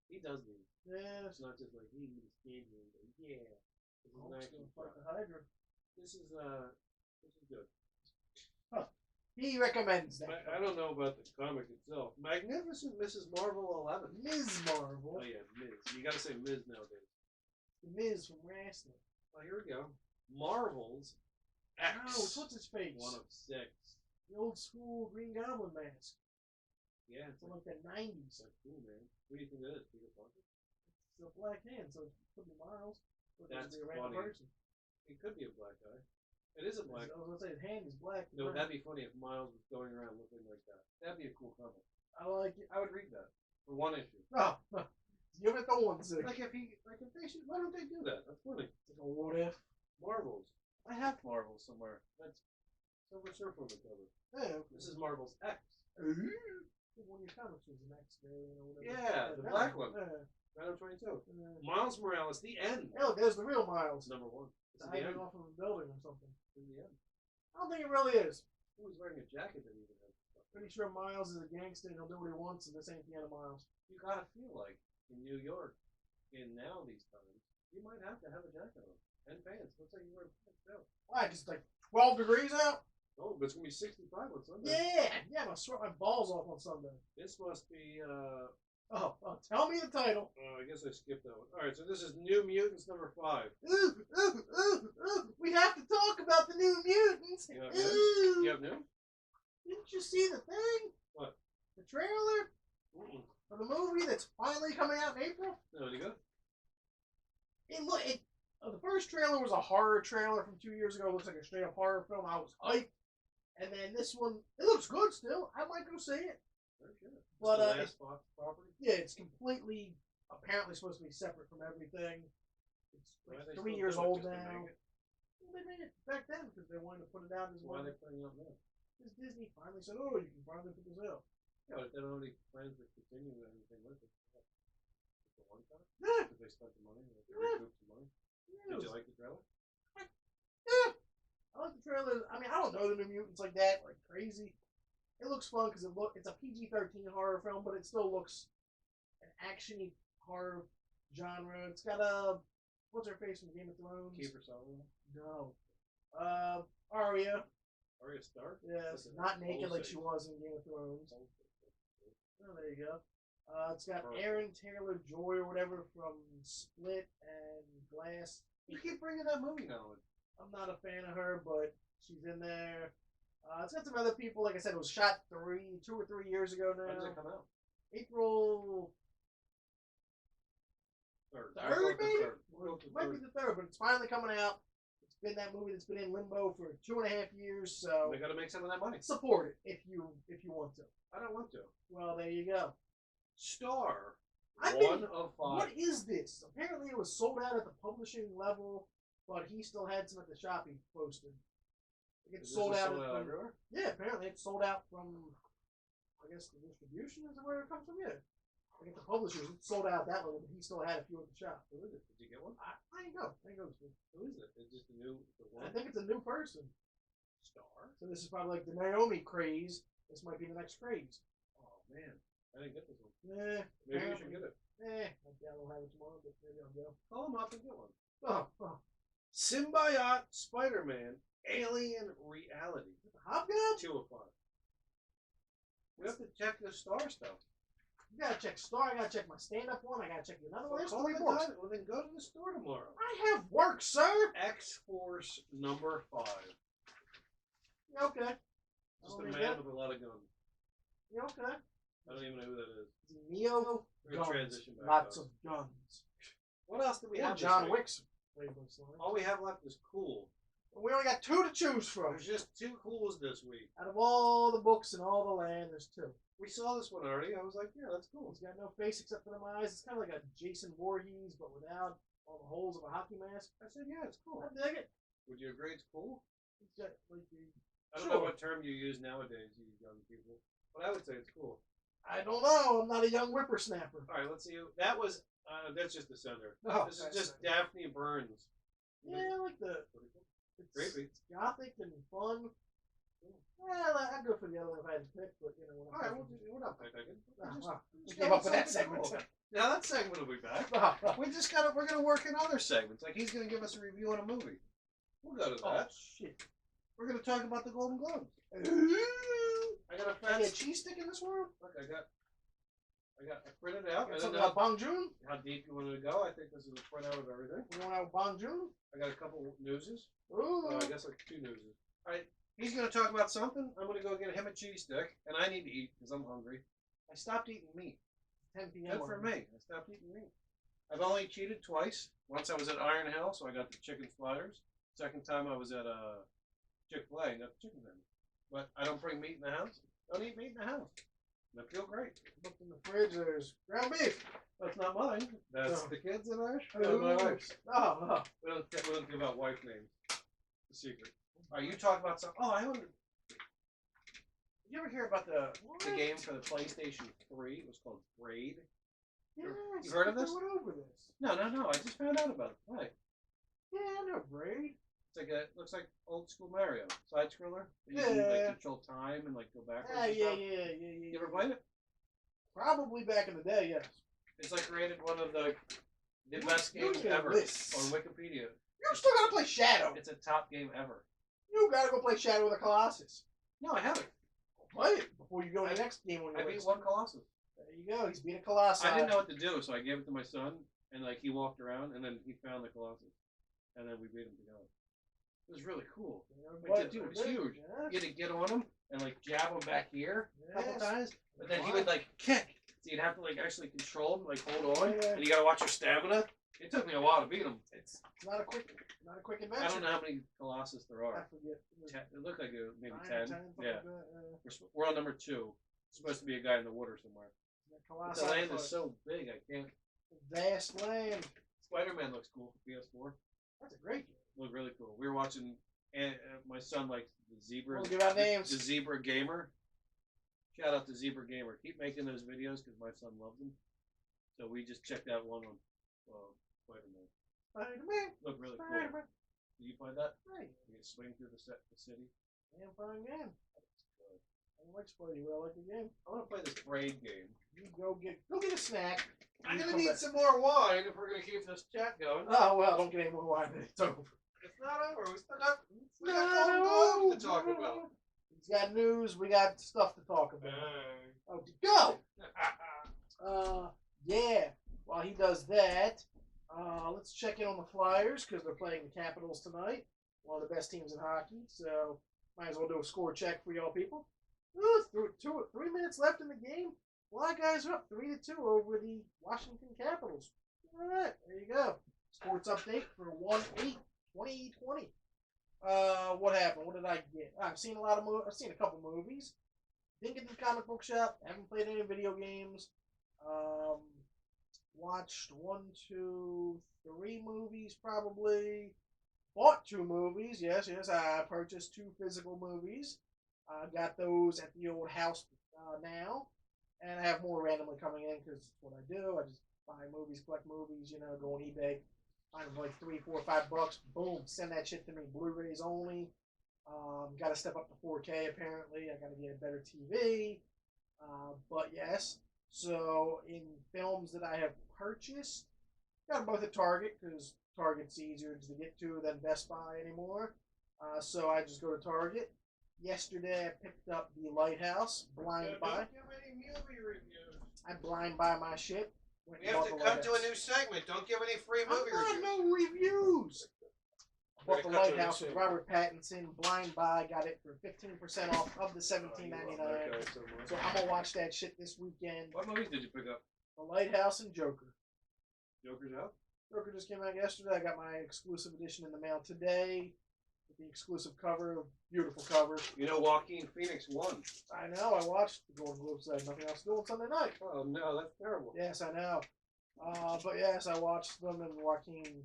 He does these. Yes. It's not just like he's skinny. Yeah. This is an Hulk's action gonna fight shot. the Hydra. This is good. He recommends that. I don't know about the comic itself. Magnificent Mrs. Marvel 11. Ms. Marvel. Oh yeah, Ms. You gotta say Ms. nowadays. The Miz from wrestling. Oh, here we go. Marvel's X. Oh, what's his face? 1 of 6. The old school Green Goblin mask Yeah, it's from like, like the 90s. so cool, man. What do you think that is? Peter Parker? It's a black hand, so it could be Miles. Or it could That's be a random funny. person. It could be a black guy. It is a black. I was gonna say his hand is black. No, that'd be funny if Miles was going around looking like that. That'd be a cool comic. I like it. I would read that for 1 issue. Oh, give it the one sec. Like if they should, why don't they do that? That's funny. It's like a what if? Marvels. I have Marvels somewhere. That's Silver Surfer on the cover. Yeah. This is Marvel's X. Ooh. One of your comics was an X variant or whatever. Yeah, the black one. Yeah. Venom 22. Miles Morales, the end. Oh, there's the real Miles. It's #1. This is the Diving end. off of a building or something. This is the end. I don't think it really is. Who was wearing a jacket that even had? Pretty sure Miles is a gangster and he'll do what he wants, and this ain't the end of Miles. You gotta feel like in New York, in now these times, you might have to have a jacket on and pants. Looks like you wear pants too. Why? It's like 12 degrees out? Oh, but it's gonna be 65 on Sunday. Yeah. Yeah, I'm gonna sweat my balls off on Sunday. This must be. Oh, tell me the title. I guess I skipped that one. All right, so this is New Mutants #5. Ooh. We have to talk about the New Mutants. You have Ooh. new? You have new? Didn't you see the thing? What? The trailer Mm-mm. for the movie that's finally coming out in April? No, any good? The first trailer was a horror trailer from 2 years ago. It looks like a straight up horror film. I was hyped. And then this one, it looks good still. I might go see it. Very good. But the last Fox property? yeah, it's completely apparently supposed to be separate from everything. It's like 3 years old now. Well, they made it back then because they wanted to put it out as Why well. are they putting it up now? Because Disney finally said, "Oh, you can finally put this out." Yeah, but they don't really plan to continue anything with it. For one time? Yeah. Because they spent the money, they Yeah. recouped the money. Yeah, Did you like the trailer? Yeah, I like the trailer. I mean, I don't know the New Mutants like that, like crazy. It looks fun because it's a PG-13 horror film, but it still looks an actiony horror genre. It's got what's her face from Game of Thrones? Kiefer Sutherland? No, Arya. Arya Stark? Yes, not naked like she was in Game of Thrones. Oh, there you go. It's got Aaron Taylor Joy or whatever from Split and Glass. You keep bringing that movie now. I'm not a fan of her, but she's in there. It's got some other people. Like I said, it was shot 2 or 3 years ago now. When does it come out? April 3rd. 3rd, maybe? It Might be the 3rd, but it's finally coming out. It's been that movie that's been in limbo for 2.5 years, so they got to make some of that money. support it if you want to. I don't want to. Well, there you go. Star. I One mean, of 5. what is this? Apparently, it was sold out at the publishing level, but he still had some at the shop he posted. It's sold out everywhere? Yeah, apparently it's sold out from, I guess, the distribution is where it comes from. Yeah, like at the publishers, it's sold out at that level, but he still had a few at the shop. Who is it? Did you get one? I ain't know. I ain't know. Who is it? It's just a new one. I think it's a new person. Star. So this is probably like the Naomi craze. This might be the next craze. Oh man, I didn't get this one. Maybe you should get it. I doubt I'll have it tomorrow, but maybe I'll go. Call him up and get one. Oh. Symbiote Spider-Man Alien Reality. Hobgoblin? 2 of 5. We have to check the Star stuff. You gotta check Star. I gotta check my stand-up one. I gotta check another one. There's Call 3 the books. guy. Well, then go to the store tomorrow. I have work, sir. X-Force number 5. You okay? Just a man with a lot of guns. You okay? I don't even know who that is. Neo We're gonna guns. transition back. Lots though. of guns. What else do we Or have? John this week? Wick's playbook line. All we have left is cool. We only got 2 to choose from. There's just 2 cools this week. Out of all the books in all the land, there's 2. We saw this one already. I was like, yeah, that's cool. He's got no face except for them eyes. It's kind of like a Jason Voorhees, but without all the holes of a hockey mask. I said, yeah, it's cool. I dig it. Would you agree it's cool? He's got like the. I don't know what term you use nowadays, you young people, but I would say it's cool. I don't know. I'm not a young whippersnapper. All right, let's see. That was that's just the center. Oh, This is just Daphne Burns. Yeah, I like the. Creepy. It's gothic and fun. Well, I'd go for the other one if I had to pick, but you know. All right, we're not picking. We gave up on that segment. Now that segment will be back. We just got. We're gonna work in other segments. Like he's gonna give us a review on a movie. We'll go to that. Oh shit! We're gonna talk about the Golden Globes. I got a Can I fancy get cheese stick in this world? Look, I printed it out. I don't Something know about Bong Joon? how deep you wanted to go. I think this is a printout of everything. We going out with Bong Joon? I got a couple newses. Ooh. I guess like 2 newses. All right, he's going to talk about something. I'm going to go get him a cheese stick, and I need to eat because I'm hungry. I stopped eating meat. 10 p.m. Good for me. I stopped eating meat. I've only cheated twice. Once I was at Iron Hill, so I got the chicken sliders. Second time I was at Chick-fil-A, got the chicken tenders. But I don't bring meat in the house. Don't eat meat in the house. And I feel great. Look in the fridge, there's ground beef. That's not mine. That's No. the kids and ours. Ooh. My wife's. Oh. We don't give out wife names. The secret. All right, you talk about something. Oh, I wonder. Did you ever hear about the game for the PlayStation 3? It was called Braid. Yeah, You heard of this? I went over this. No. I just found out about it. Why? Yeah, I know Braid. It's like it looks like old school Mario side scroller. You Yeah. can like control time and like go backwards. Yeah, and yeah, stuff. yeah. You ever played it? Probably back in the day, yes. It's like rated one of the best games get ever this. on Wikipedia. You still gotta play Shadow. It's a top game ever. You gotta go play Shadow of the Colossus. No, I haven't. Play it before you go to the next game on I your beat list. one Colossus. There you go. He's beat a Colossus. I didn't know what to do, so I gave it to my son, and like he walked around, and then he found the Colossus, and then we beat him together. It was really cool. Like, the dude was huge. Yeah. You had to get on him and like jab him back here a couple Yes. times, but then he would like kick. So you'd have to like actually control him, like hold on, Yeah. and you gotta watch your stamina. It took me a while to beat him. It's not a quick adventure. I don't know how many Colossus there I are. forget. 10, it looked like maybe 9 or 10. 10, something Yeah. like that, We're on number 2. supposed to be a guy in the water somewhere. But the land is so big, I can't. Vast land. Spider-Man looks cool for PS4. That's a great game. Looked really cool. We were watching, and my son likes the Zebra. We'll give out names. The Zebra Gamer. Shout out to Zebra Gamer. Keep making those videos because my son loves them. So we just checked out one on Spider-Man. Spider-Man. Looked really Spider-Man. cool. Did you find that? Right. You can swing through the city. Damn fine game. I don't like Spidey, but I like the game. I want to play this braid game. You go get a snack. I'm gonna need some more wine if we're gonna keep this chat going. Oh well, don't get any more wine. It's over. It's not over. We still got Golden Globes to talk about. He's got news. We got stuff to talk about. Oh, go. Yeah. While he does that, let's check in on the Flyers because they're playing the Capitals tonight. One of the best teams in hockey. So might as well do a score check for y'all people. Ooh, 3 minutes left in the game. A lot of guys are up 3-2 over the Washington Capitals. All right, there you go. Sports update for 1/8/2020. What happened? What did I get? I've seen a lot of I've seen a couple movies. Didn't get to the comic book shop. Haven't played any video games. Watched 1, 2, 3 movies probably. Bought 2 movies. Yes. I purchased 2 physical movies. Got those at the old house now. And I have more randomly coming in because it's what I do. I just buy movies, collect movies, go on eBay. Find them for like $3, $4, $5. Boom, send that shit to me. Blu-rays only. Got to step up to 4K apparently. I got to get a better TV. But yes. So in films that I have purchased, got them both at Target because Target's easier to get to than Best Buy anymore. So I just go to Target. Yesterday, I picked up The Lighthouse, blind buy. Don't give any movie reviews. I blind buy my shit. We have to come to a new segment. Don't give any free movie reviews. No reviews. I bought The Lighthouse with Robert Pattinson, blind buy, got it for 15% off of the $17.99. So I'm going to watch that shit this weekend. What movies did you pick up? The Lighthouse and Joker. Joker's out? Joker just came out yesterday. I got my exclusive edition in the mail today. The exclusive cover, beautiful cover. Joaquin Phoenix won. I know. I watched the Golden Globes today. Nothing else to do on Sunday night. Oh no, that's terrible. Yes, I know. But yes, I watched them and Joaquin.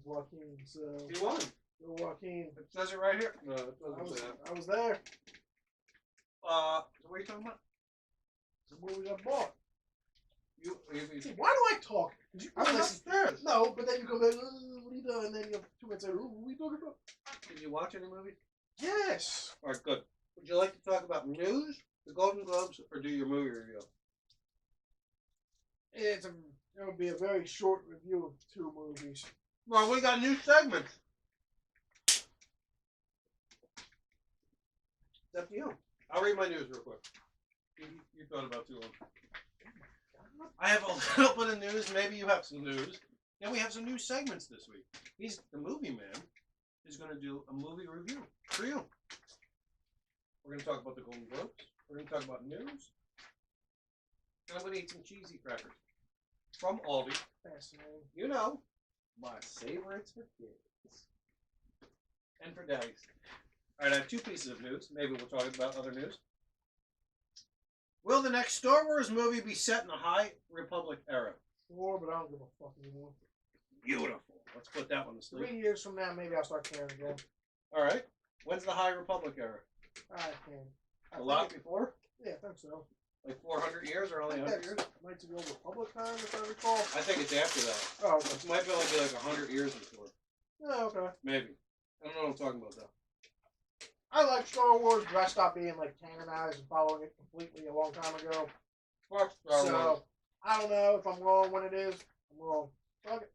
So he won. Joaquin. It says it right here. No, it doesn't say that. I was there. So what are you talking about? The movie I bought. You See, why do I talk? I was upstairs. No, but then you come back. What are you doing? And then you have 2 minutes later. What are you talking about? Did you watch any movies? Yes. All right, good. Would you like to talk about news, the Golden Globes, or do your movie review? It would be a very short review of 2 movies. Well, we got new segments. It's up to you. I'll read my news real quick. You thought about too long. I have a little bit of news. Maybe you have some news. And we have some new segments this week. He's the movie man. Is going to do a movie review for you. We're going to talk about the Golden Globes. We're going to talk about news. And I'm going to eat some cheesy crackers from Aldi. Fascinating. My favorites for kids. And for daddies. All right, I have 2 pieces of news. Maybe we'll talk about other news. Will the next Star Wars movie be set in the High Republic era? Sure, but I don't give a fuck anymore. Beautiful. Let's put that one to sleep. 3 years from now, maybe I'll start caring again. All right. When's the High Republic era? I can. A lot before? Yeah, I think so. Like 400 years or only 100 years? Knights of the Old Republic time, if I recall. I think it's after that. Oh, okay. It might be only be like 100 years before. Yeah, okay. Maybe. I don't know what I'm talking about, though. I like Star Wars, but I stopped being like canonized and following it completely a long time ago. Fuck Star Wars. So, I don't know if I'm wrong when it is. I'm wrong. Fuck it.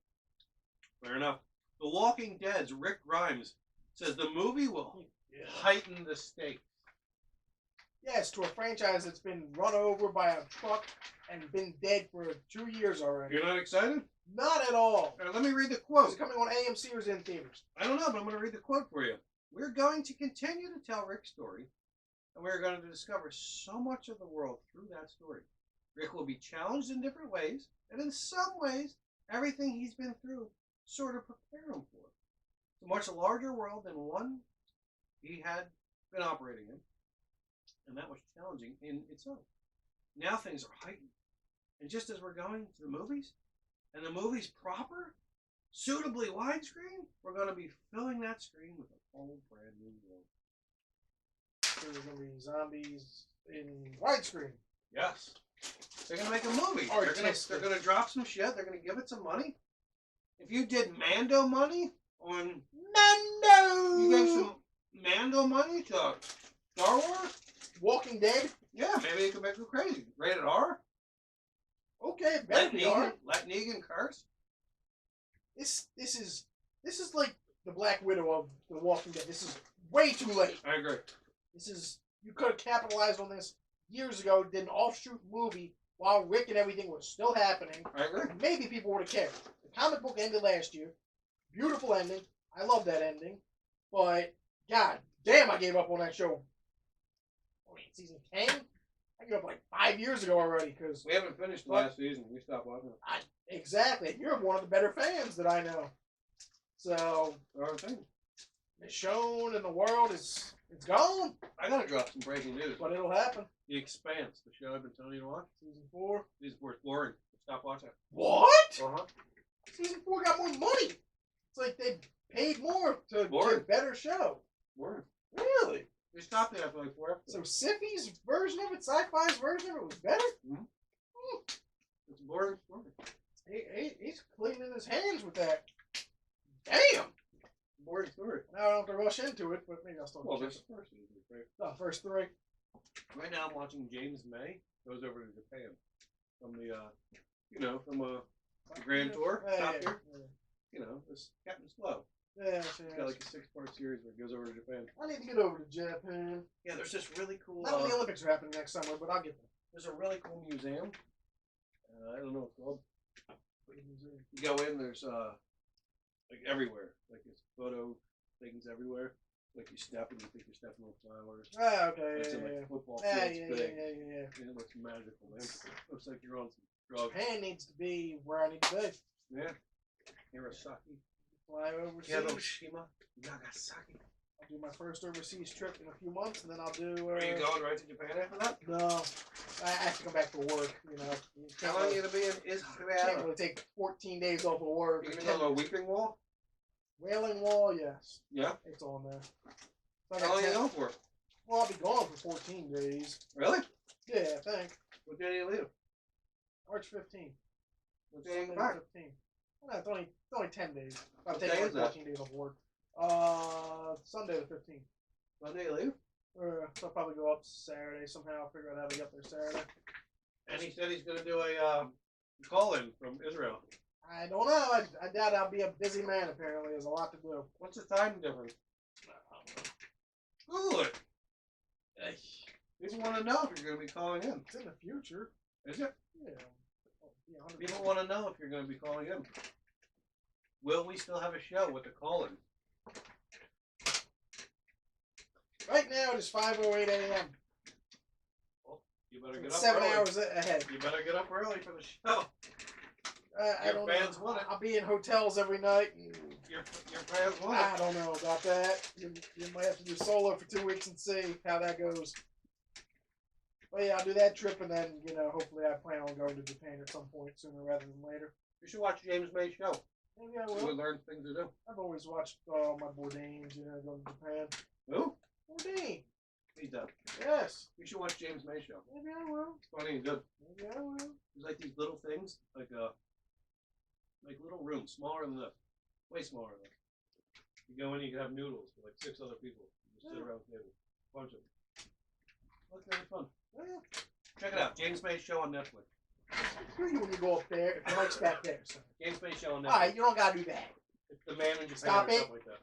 Fair enough. The Walking Dead's Rick Grimes says the movie will heighten the stakes. Yes, to a franchise that's been run over by a truck and been dead for 2 years already. You're not excited? Not at all. Let me read the Is quote. it coming on AMC or is it in theaters? I don't know, but I'm going to read the quote for you. We're going to continue to tell Rick's story, and we're going to discover so much of the world through that story. Rick will be challenged in different ways, and in some ways, everything he's been through sort of prepare him for. It's a much larger world than one he had been operating in, and that was challenging in itself. Now things are heightened. And just as we're going to the movies, and the movies proper, suitably widescreen, we're going to be filling that screen with a whole brand new world. So there's going to be zombies in widescreen. Yes. They're going to make a movie. They're going to drop some shit. They're going to give it some money. If you did Mando money on... Mando! You gave some Mando money to Star Wars? Walking Dead? Yeah, maybe it could make you crazy. Rated R? Okay, better be R. Let Negan curse? This is like the Black Widow of The Walking Dead. This is way too late. I agree. You could have capitalized on this years ago, did an offshoot movie while Rick and everything was still happening. I agree. Maybe people would have cared. The comic book ended last year. Beautiful ending. I love that ending. But, god damn, I gave up on that show. Season 10? I gave up like 5 years ago already. Cause we haven't finished the last season. We stopped watching it. Exactly. You're one of the better fans that I know. So, Michonne in the world it's gone. I gotta drop some breaking news. But it'll happen. The Expanse, the show I've been telling you to watch. Season 4. Season 4 is boring. Stop watching it. What? Uh-huh. Season 4 got more money. It's like they paid more to get a better show. Boring. Really? They stopped it after like 4 episodes. So Siffy's version of it, Sci-Fi's version of it was better? Mm-hmm. It's a boring story. He's cleaning his hands with that. Damn! Boring story. Now I don't have to rush into it, but maybe I'll still watch it. This first season, right? No, first 3. Right now I'm watching James May goes over to Japan from the from the Grand Tour top here. Yeah. You know, it's Captain Slow. Yeah, it's got like a 6-part series where it goes over to Japan. I need to get over to Japan. Yeah, there's this really cool. Not when the Olympics are happening next summer, but I'll get there. There's a really cool museum. I don't know what it's called. You go in, there's like everywhere, like it's photo things everywhere. Like you step and you think you're stepping on flowers. Ah, okay. It's like football fields big. Yeah. It looks magical, man. Looks like you're on some drugs. Japan needs to be where I need to be. Yeah. Hirosaki. Fly overseas. Hiroshima. Nagasaki. I'll do my first overseas trip in a few months, and then I'll do... Are you going right to Japan after that? No. I have to come back for work, you know. How long are you going to be in Israel? Can't really take 14 days off of work. You going to go to a Weeping Wall? Wailing Wall, yes. Yeah? It's on there. So how long are you going for? Well, I'll be gone for 14 days. Really? Yeah, I think. What day do you leave? March 15th. What day do you come back? 15th. Well, it's only 10 days. I'll What take day like is that? 14 days off work. Sunday the 15th. Sunday you leave? So I'll probably go up Saturday somehow. I'll figure out how to get there Saturday. And he said he's going to do a call-in from Israel. I don't know. I doubt I'll be a busy man, apparently. There's a lot to do. What's the time difference? Google it. People want to know if you're going to be calling in. It's in the future. Is it? Yeah. People want to know if you're going to be calling in. Will we still have a show with the call-in? Right now it is 5:08 a.m. Well, you better get up 7 early. hours ahead. You better get up early for the show. I don't fans know. want it. I'll be in hotels every night. Your fans want it. I don't know about that. You might have to do solo for 2 weeks and see how that goes. But yeah, I'll do that trip, and then, hopefully I plan on going to Japan at some point sooner rather than later. You should watch James May's show. Maybe I will. You would learn things to do. I've always watched my Bourdains, going to Japan. Who? Bourdain. He does. Yes. You should watch James May's show. Maybe I will. It's funny and good. Maybe I will. There's like these little things, like little rooms, smaller than this. Way smaller than this. You go in, you can have noodles for like 6 other people. You just sit around the table. Bunch of them. Looks really fun. Well, check it out. James May's show on Netflix. I hear you when you go up there. If the mic's back there, so. James May's show on Netflix. Alright, you don't gotta do that. It's the man in Japan Stop or it. something like that.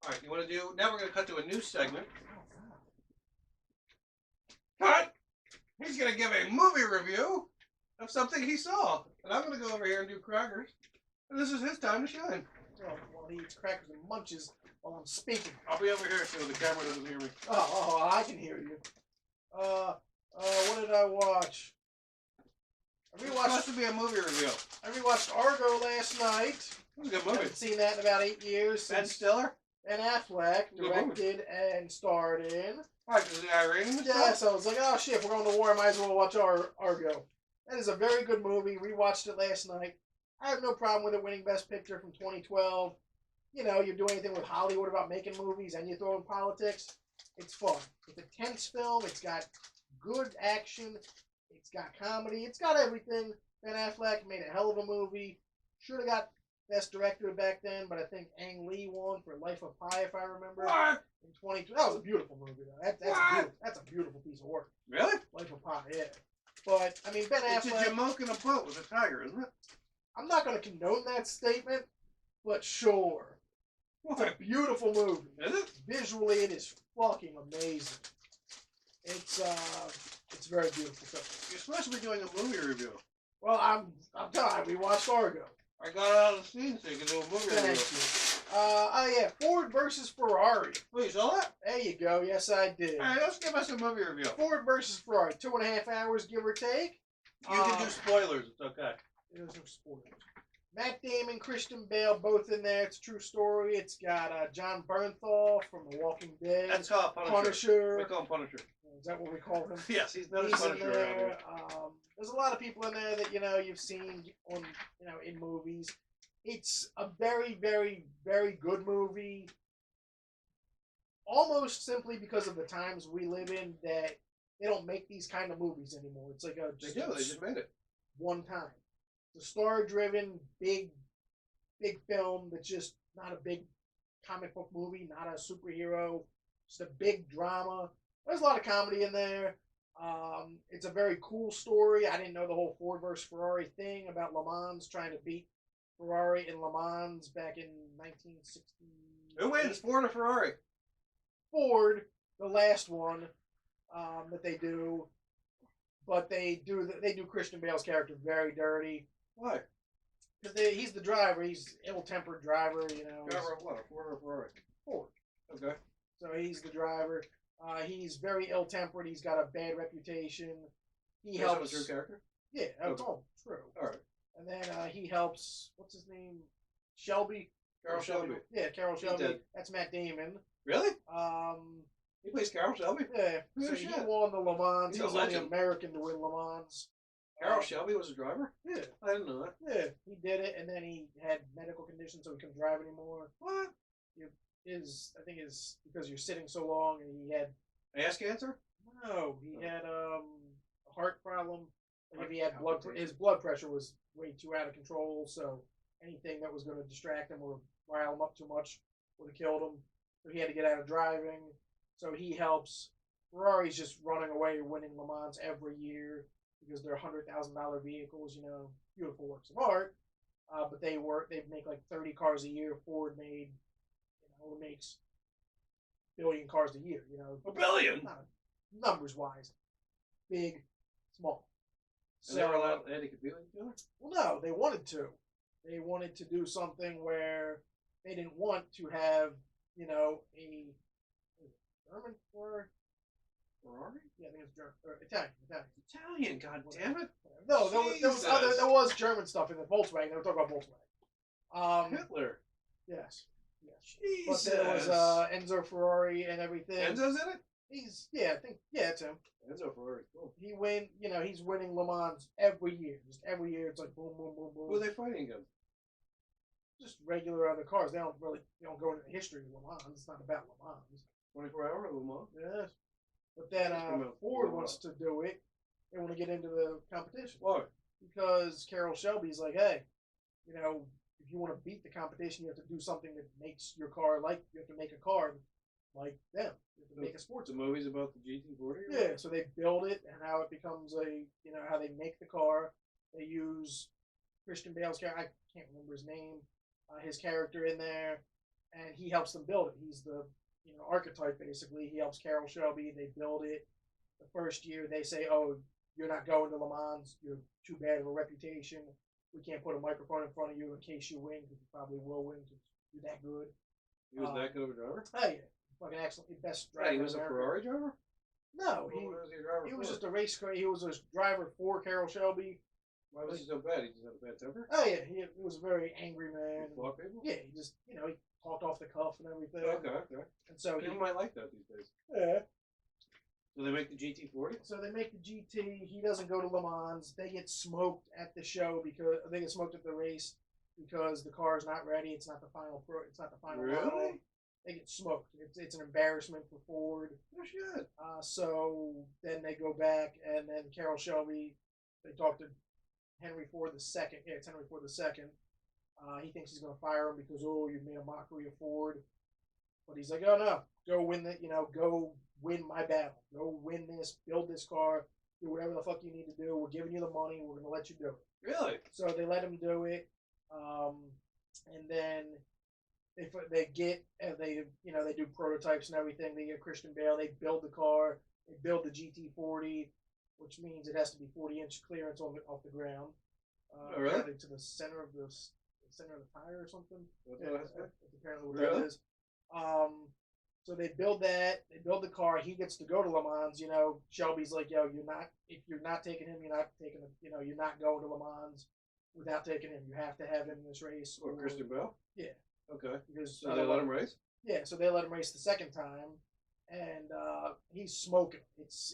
Alright, you want to do... Now we're going to cut to a new segment. Cut! He's going to give a movie review of something he saw. And I'm going to go over here and do crackers. And this is his time to shine. Well, while he eats crackers and munches while I'm speaking. I'll be over here so the camera doesn't hear me. Oh, I can hear you. What did I watch? It's supposed to be a movie review. I rewatched Argo last night. It was a good movie. Haven't seen that in about 8 years. Ben Stiller? Ben Affleck Good directed and starred in. Right, because the Iranian Yeah, stuff? so I was like, oh shit, we're going to war. I might as well watch Argo. That is a very good movie. Rewatched it last night. I have no problem with it winning Best Picture from 2012. You know, you do anything with Hollywood about making movies and you throw in politics, it's fun. It's a tense film. It's got good action. It's got comedy. It's got everything. Ben Affleck made a hell of a movie. Should have got Best Director back then, but I think Ang Lee won for Life of Pi, if I remember. What? In 22. That was a beautiful movie, though. That's a beautiful piece of work. Really? Life of Pi, yeah. But, I mean, Ben It's a Affleck, jamoke in a boat with a tiger, isn't it? I'm not going to condone that statement, but sure. It's a What? beautiful movie. Is it? Visually, it is fucking amazing. It's very beautiful. So, You're supposed to be doing a movie review. well, I'm tired. We watched Argo. I got it out of the scene so you can do a movie Thank review. you. Oh yeah, Ford versus Ferrari. Oh, you saw that? There you go. Yes, I did. Alright, let's give us a movie review. Ford versus Ferrari. 2.5 hours, give or take. You can do spoilers, it's okay. There's no spoilers. Matt Damon, Christian Bale, both in there. It's a true story. It's got John Bernthal from The Walking Dead. That's called Punisher. Punisher. We call him Punisher. Is that what we call him? Yes, he's not He's a in Punisher around here. there. There's a lot of people in there that you've seen on in movies. It's a very, very, very good movie. Almost simply because of the times we live in that they don't make these kind of movies anymore. It's like They do, they just made it. one time. It's a star-driven, big film that's just not a big comic book movie, not a superhero, just a big drama. There's a lot of comedy in there. It's a very cool story. I didn't know the whole Ford versus Ferrari thing about Le Mans trying to beat Ferrari in Le Mans back in 1960. Who wins, Ford or Ferrari? Ford, the last one that they do, but they do Christian Bale's character very dirty. Why? Because he's the driver. He's ill-tempered driver, Driver of what, a Ford or a Ferrari? Ford. Okay. So he's the driver. He's very ill-tempered. He's got a bad reputation. He That helps. was your character? Yeah, Okay. oh, true. All right. And then he helps. What's his name? Shelby. Carol Shelby. Yeah, Carol He's Shelby. dead. That's Matt Damon. Really? Um, He plays Carol Shelby? yeah. Who So the he shit? won the Le Mans. He's He a was the only legend. American to win Le Mans. Carol Shelby was a driver? Yeah. I didn't know that. Yeah, he did it, and then he had medical conditions, so he couldn't drive anymore. What? I think is because you're sitting so long, and he had Ass cancer? no, he had a heart problem. Like if he had Palpitation. his blood pressure was way too out of control, so anything that was going to distract him or rile him up too much would have killed him. So he had to get out of driving. So he helps. Ferrari's just running away, winning Le Mans every year because they're $100,000 vehicles. Beautiful works of art. But they make like 30 cars a year. Ford made, makes billion cars a year. A billion? Not numbers wise, big, small. And they were allowed, they had to compete with each other? Well, no, they wanted to. They wanted to do something where they didn't want to have, a German or Ferrari? yeah, I think it's German or Italian. Italian, god damn it. No, Jesus. there was German stuff in the Volkswagen. They were talking about Volkswagen. Hitler. Yes. Jesus. But there was Enzo Ferrari and everything. Enzo's in it? It's him. Enzo Ferrari's cool. He's winning Le Mans every year. Just every year, it's like boom, boom, boom, boom. Who are they fighting against? Just regular other cars. They don't go into the history of Le Mans. It's not about Le Mans. 24-hour Le Mans? Yes. But then Ford wants to do it. They want to get into the competition. Why? Because Carol Shelby's like, hey, if you want to beat the competition, you have to do something that makes your car you have to make a car like them. You have to make a sports The car. movie's about the GT40? Yeah, so they build it and how it becomes how they make the car. They use Christian Bale's character. I can't remember his name. His character in there, and he helps them build it. He's the archetype basically. He helps Carol Shelby. They build it. The first year they say, "Oh, you're not going to Le Mans. You're too bad of a reputation. We can't put a microphone in front of you in case you win, because you probably will win because you're that good." He was that good of a driver? Oh yeah, fucking excellent, best driver. He was a Ferrari driver? No, What was he a driver he for? was just a race car. He was a driver for Carol Shelby. Why was he so bad? He just had a bad temper? Oh yeah, he was a very angry man. He fought people? Yeah, he just he talked off the cuff and everything. Okay. And so People might like that these days. yeah. So they make the GT40? So they make the GT. He doesn't go to Le Mans. They get smoked at the show because they get smoked at the race because the car is not ready. It's not the final It's not the final model. Really? They get smoked. It's an embarrassment for Ford. Oh, shit. So then they go back, and then Carroll Shelby, they talk to Henry Ford II. Yeah, it's Henry Ford II. He thinks he's going to fire him because, oh, you've made a mockery of Ford. But he's like, oh, no, go win go win my battle. Go win this, build this car, do whatever the fuck you need to do. We're giving you the money. We're going to let you do it. Really? So they let him do it. And then they do prototypes and everything. They get Christian Bale. They build the car. They build the GT40, which means it has to be 40-inch clearance off the ground. Really? Apparently to the center of the tire or something. That's apparently what Really? that is. So they build that. They build the car. He gets to go to Le Mans. Shelby's like, yo, if you're not taking him, you're not going to Le Mans without taking him. You have to have him in this race. Or Christian Bale? Yeah. Okay. Because So they let him race? Yeah, so they let him race the second time, and he's smoking.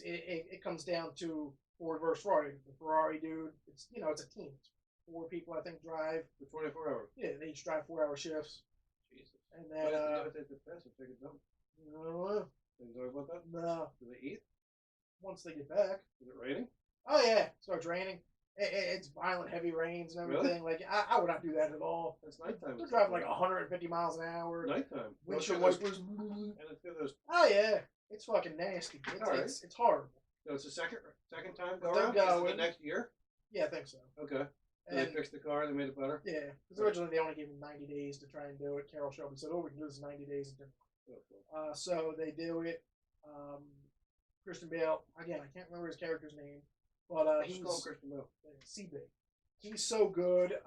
It comes down to Ford versus Ferrari. The Ferrari dude, it's a team. It's 4 people, I think, drive. For 24 hours? Yeah, they each drive 4-hour shifts. Jesus. And then, What if they do it at the fast and take a dump? I don't know. Did you talk about that? No. Do they eat? Once they get back. Is it raining? Oh, yeah. It starts raining. It's violent, heavy rains and everything. Really? Like, I would not do that at all. It's nighttime. They're driving like 150 miles an hour. Nighttime. Windshield Those- wipers. And it's through those. Oh, yeah. It's fucking nasty. It's horrible. So it's the second time They're go around? Is it going. the next year? Yeah, I think so. Okay. So they fixed the car, they made it better? Yeah, because originally they only gave him 90 days to try and do it. Carroll Shelby said, oh, we can do this in 90 days. So they do it. Christian Bale, again, I can't remember his character's name, but he's called Christian Bale. CB. He's so good.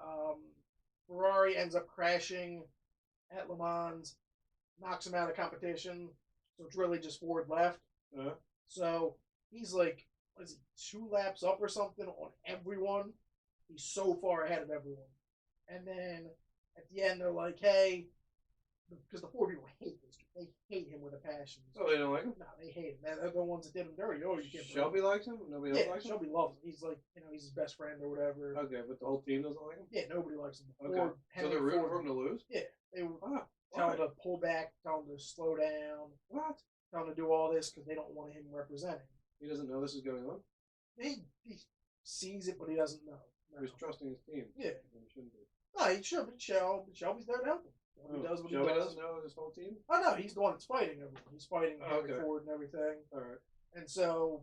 Ferrari ends up crashing at Le Mans, knocks him out of competition. So it's really just Ford left. Uh-huh. So he's like, what is he, 2 laps up or something on everyone? He's so far ahead of everyone. And then at the end, they're like, hey, because the 4 people hate this dude. They hate him with a passion. Oh, they don't like him? No, they hate him. They're the ones that did him dirty. Oh, you can't. Shelby likes him? Nobody else likes him? Shelby loves him. He's like, he's his best friend or whatever. Okay, but the whole team doesn't like him? Yeah, nobody likes him. Okay. So they're rooting for him to lose? Yeah. They would tell him to pull back, tell him to slow down. What? Tell him to do all this because they don't want him representing. He doesn't know this is going on? He sees it, but he doesn't know. No. He's trusting his team. Yeah. He shouldn't be. No, he should, but Shelby's there to help him. Shelby does what Shelby he does. doesn't know his whole team? Oh, no, he's the one that's fighting everyone. He's fighting Henry Ford and everything. All right. And so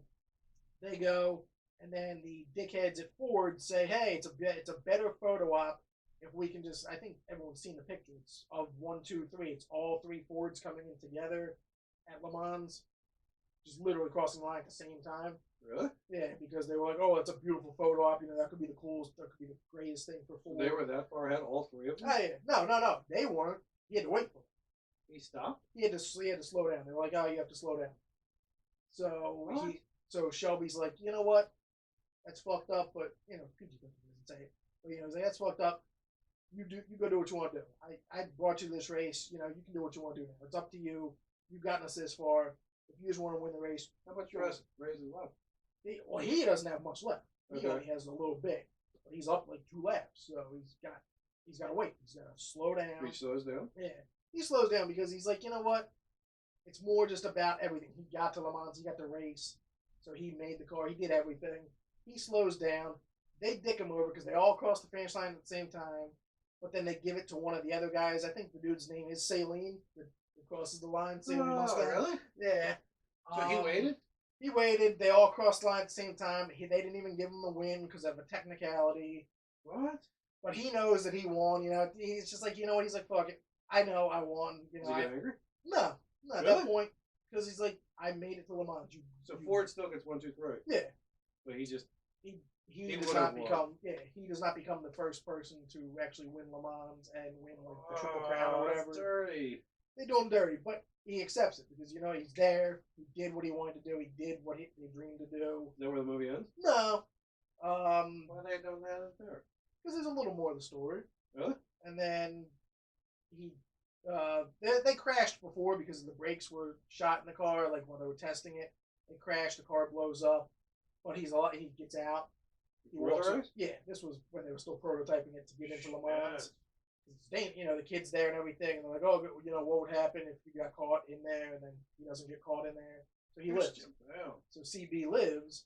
they go, and then the dickheads at Ford say, hey, it's a better photo op if we can just, I think everyone's seen the picture. It's of 1, 2, 3. It's all 3 Fords coming in together at Le Mans, just literally crossing the line at the same time. Really? Yeah, because they were like, oh, it's a beautiful photo op. That could be the coolest, that could be the greatest thing for Ford. They were that far ahead, all 3 of them? Oh, yeah. No. They weren't. He had to wait for them. He stopped? He had to slow down. They were like, oh, you have to slow down. So Shelby's like, you know what? That's fucked up, but PG doesn't say it. But he's like, that's fucked up. You go do what you want to do. I brought you this race. You can do what you want to do now. It's up to you. You've gotten us this far. If you just want to win the race, how much raise is left? He doesn't have much left. He Okay. only has a little bit, but he's up like 2 laps, so he's got to wait. He's got to slow down. He slows down. Yeah, he slows down because he's like, you know what? It's more just about everything. He got to Le Mans. He got the race, so he made the car. He did everything. He slows down. They dick him over because they all cross the finish line at the same time. But then they give it to one of the other guys. I think the dude's name is Saline. That crosses the line. Oh, really? Yeah. So he waited? He waited. They all crossed the line at the same time. They didn't even give him the win because of a technicality. What? But he knows that he won. He's just like, what? He's like, fuck it. I know I won. Does he get angry? No, at that point, because he's like, I made it to Le Mans. So Ford still gets 1, 2, 3. Yeah. But he just he does not become he does not become the first person to actually win Le Mans and win like the Triple Crown or whatever. That's dirty. They do him dirty, but he accepts it because he's there. He did what he wanted to do. He did what he dreamed to do. Is that where the movie ends? No. Why they don't have it there? Because there's a little more of the story. Really? And then he They crashed before because the brakes were shot in the car. Like when they were testing it, they crashed. The car blows up, but he gets out. He walks up, yeah, this was when they were still prototyping it to get into Le Mans. The kid's there and everything, and they're like, oh, what would happen if you got caught in there, and then he doesn't get caught in there, so he lives. So CB lives,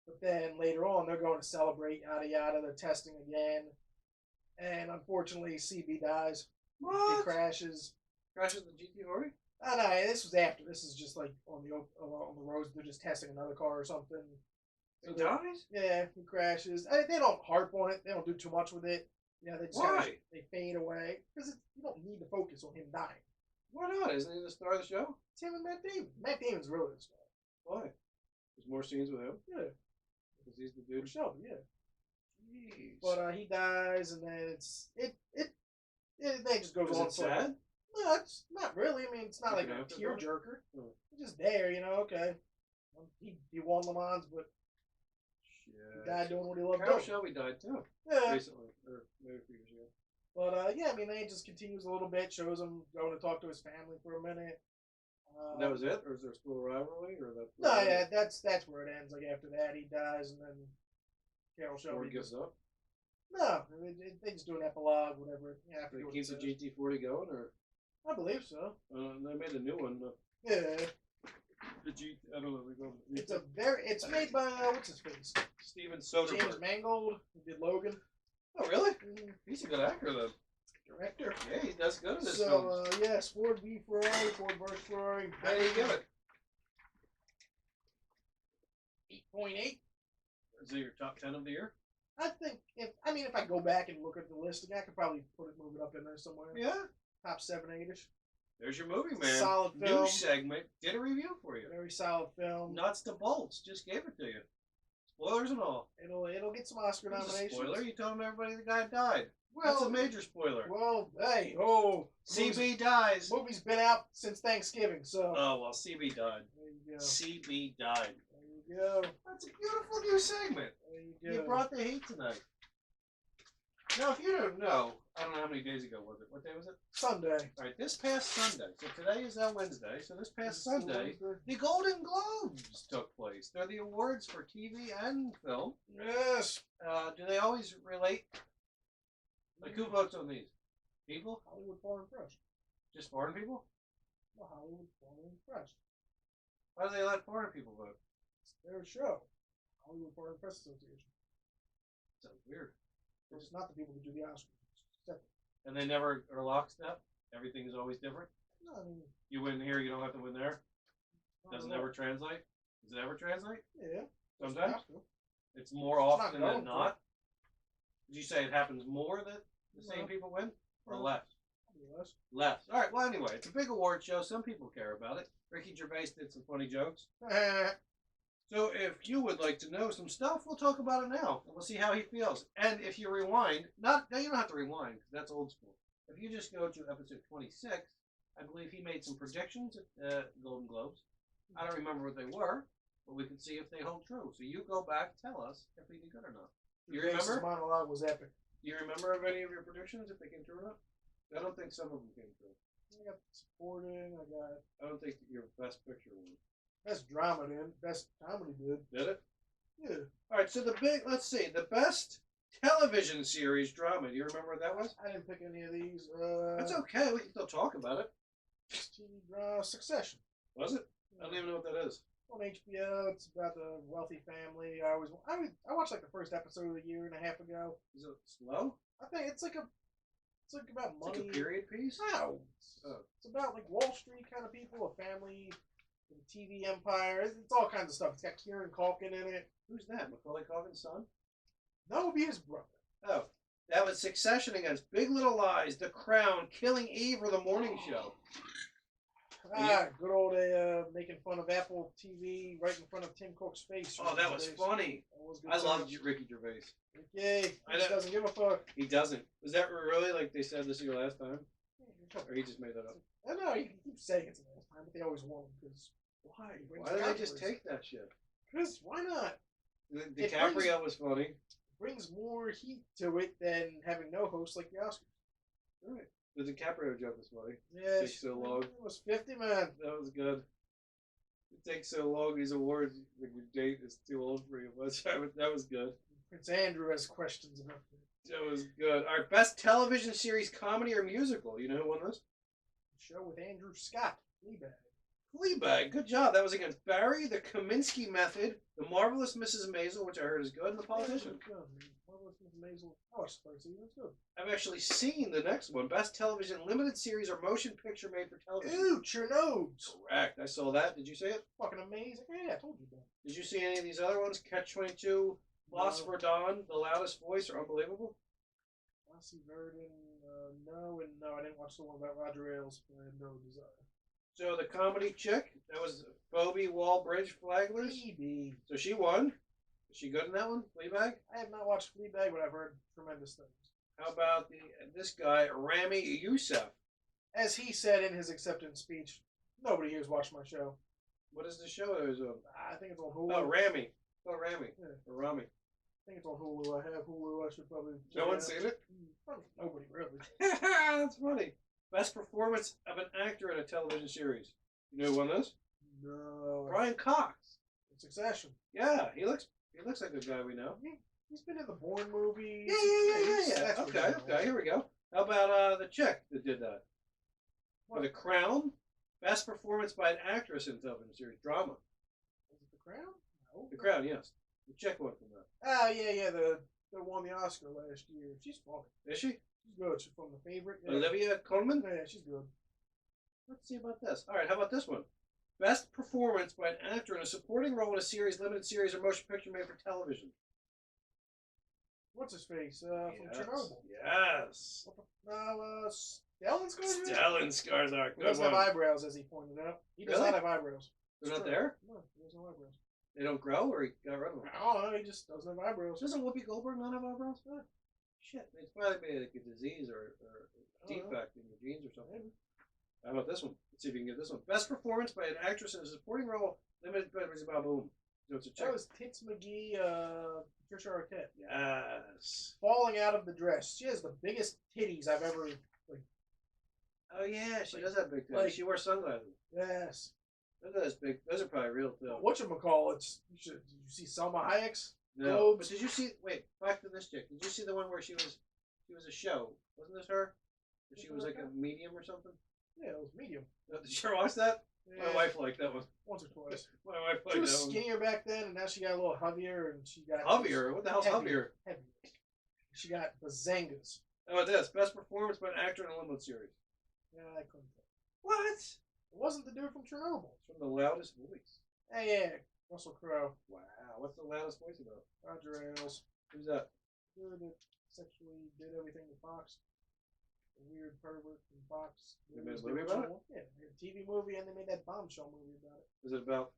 but then later on they're going to celebrate, yada yada. They're testing again, and unfortunately CB dies. What? He crashes. Crashes the GT40? Oh no, this was after. This is just like on the roads. They're just testing another car or something. So he dies? Yeah, he crashes. They don't harp on it. They don't do too much with it. Yeah, they just they fade away because you don't need to focus on him dying. Why not? Isn't he the star of the show? It's him and Matt Damon. Matt Damon's really the star. Why? There's more scenes with him. Yeah, because he's the dude. For Shelby, yeah. Jeez. But he dies, and then it just goes on. Is it sad? No, it's not really. I mean, it's not like a tearjerker. It's just there, okay. He won Le Mans, but he died doing what he loved doing. Shelby died too. Yeah. Recently, or maybe a few years ago. But yeah, I mean, it just continues a little bit. Shows him going to talk to his family for a minute. That was it, or is there a school rivalry, or that? No, yeah, that's where it ends. Like after that, he dies, and then Carol Shelby gives up. No, they just do an epilogue, whatever. Yeah, they keep the GT40 going, or? I believe so. They made a new one. Yeah. I don't know. It's made by what's his face? Steven Soderbergh. James Mangold, who did Logan. Oh, really? Mm-hmm. He's a good actor, then. Director. Yeah, he does good in this film. So, yes, Ford v Ferrari, Ford versus Ferrari. How do you give it? 8.8. Is it your top 10 of the year? I think if I go back and look at the list again, I could probably move it up in there somewhere. Yeah. Top 7, 8ish. There's your movie, man. Solid film. New segment. Did a review for you. Very solid film. Nuts to bolts. Just gave it to you. Spoilers and all. It'll get some Oscar nominations. Spoiler? You told everybody the guy died. Well, that's a major spoiler. Well, hey, CB dies. Movie's been out since Thanksgiving, so. Oh well, CB died. There you go. CB died. There you go. That's a beautiful new segment. There you go. You brought the heat tonight. Now, if you don't know, I don't know how many days ago was it. What day was it? Sunday. All right, this past Sunday. So today is Wednesday. So this past Sunday, the Golden Globes took place. They're the awards for TV and film. Yes. Do they always relate? Like, who votes on these? People? Hollywood Foreign Press. Just foreign people? Well, Hollywood Foreign Press. Why do they let foreign people vote? It's their show. Hollywood Foreign Press Association. Sounds weird. It's not the people who do the Oscars. And they never are lockstep? Everything is always different? No, I mean... You win here, you don't have to win there? Doesn't ever translate? Does it ever translate? Yeah. Sometimes? It's more often than not? Did you say it happens more that the same people win? Or less? Less. Less. All right, well, anyway, it's a big award show. Some people care about it. Ricky Gervais did some funny jokes. So if you would like to know some stuff, we'll talk about it now. And we'll see how he feels. And if you rewind, now you don't have to rewind, because that's old school. If you just go to episode 26, I believe he made some predictions at Golden Globes. I don't remember what they were, but we can see if they hold true. So you go back, tell us if he did good or not. You remember? His monologue was epic. Do you remember of any of your predictions, if they came true or not? I don't think some of them came true. I got supporting, I don't think your best picture won. Best drama did. Best comedy did. Did it? Yeah. Alright, so let's see, the best television series drama. Do you remember what that was? I didn't pick any of these. That's okay, we can still talk about it. TV drama, Succession. Was it? I don't even know what that is. On HBO, it's about the wealthy family. I watched like the first episode a year and a half ago. Is it slow? I think it's about money. It's like a period piece? No. It's about like Wall Street kind of people, a family, a TV empire. It's all kinds of stuff. It's got Kieran Culkin in it. Who's that? Macaulay Culkin's son? That would be his brother. Oh. That was Succession against Big Little Lies, The Crown, Killing Eve, or The Morning Show. Good old making fun of Apple TV right in front of Tim Cook's face. Oh, that was funny. I love Ricky Gervais. Ricky, he doesn't give a fuck. He doesn't. Was that really like they said this is your last time? Or he just made that up? I know, he keeps saying it's the last time, but they always want him because... Why? Why did they just take that shit? Because why not? DiCaprio was funny. Brings more heat to it than having no host like the Oscars. Right. The DiCaprio joke was funny. Yeah, Takes so long. It was 50, man. That was good. It takes so long. These awards, like your date is too old for you. That was good. Prince Andrew has questions about it. That was good. Our best television series, comedy or musical. You know who won this? Show with Andrew Scott, Fleabag. Fleabag. Good job. That was against Barry, The Kaminsky Method, The Marvelous Mrs. Maisel, which I heard is good, and The Politician. Marvelous Mrs. Maisel. I watched the first season. It's good. I've actually seen the next one. Best television limited series or motion picture made for television. Ew, Chernobyl. Correct. I saw that. Did you see it? Fucking amazing. Yeah, I told you that. Did you see any of these other ones? Catch-22, Lost for Dawn, The Loudest Voice, or Unbelievable? Lassie Verdon, no, and no, I didn't watch the one about Roger Ailes. I had no desire. So the comedy chick, that was Phoebe Waller-Bridge Flaglers. Phoebe. So she won. Is she good in that one? Fleabag? I have not watched Fleabag, but I've heard tremendous things. How about this guy, Rami Youssef? As he said in his acceptance speech, nobody here's watched my show. What is the show? I think it's on Hulu. Oh, Rami. Oh, Rami. Yeah. Or Rami. I think it's on Hulu. I have Hulu. I should probably. No one's seen it? Nobody really. That's funny. Best performance of an actor in a television series. You know who won this? No. Brian Cox. Succession. Yeah, he looks like a guy we know. He's been in the Bourne movie. Yeah. Okay, here we go. How about the chick that did that? For The Crown, best performance by an actress in television series, drama. Was it The Crown? No. The Crown, yes. The chick won from that. Ah, yeah, the won the Oscar last year. She's funny. Is she? She's good. She's from The Favorite. Yeah. Olivia Colman? Yeah, she's good. Let's see about this. All right, how about this one? Best performance by an actor in a supporting role in a series, limited series, or motion picture made for television. What's his face? From Chernobyl. Yes. Stellan Skarsgård? Stellan Skarsgård. He doesn't have eyebrows, as he pointed out. He does Really? not have eyebrows. They're not there? No, he has no eyebrows. They don't grow, or he got rid of them? I don't know, he just doesn't have eyebrows. Doesn't Whoopi Goldberg not have eyebrows? Oh, shit. It's probably like a disease or a defect in your genes or something. Maybe. How about this one? Let's see if you can get this one. Best performance by an actress in a supporting role, limited by Boom. So it's a chick. That was Tits McGee, Trisha Arquette. Yes. Falling out of the dress. She has the biggest titties I've ever, Oh yeah, she does have big titties. She wears sunglasses. yes. Those big. Those are probably real too. Whatchamacallits? Did you see Selma Hayek's? No. Globes? But did you see? Wait, back to this chick. Did you see the one where she was a show? Wasn't this her? Where she was like a medium or something. Yeah, it was medium. Did you ever watch that? Yeah, My wife liked that one. once or twice. My wife liked She was that one. skinnier back then, and now she got a little heavier, and she got Heavier? What the hell's heavier? Heavier. She got bazangas. How about this? Best performance by an actor in a limited series. Yeah, I couldn't tell. What? It wasn't the dude from Chernobyl. It's from The Loudest Voice. Yeah, Russell Crowe. Wow. What's The Loudest Voice about? Roger Ailes. Who's that? The dude that sexually did everything to Fox. The weird pervert from Fox. They made a movie about it? Yeah, they made a TV movie, and they made that bombshell movie about it. Is it about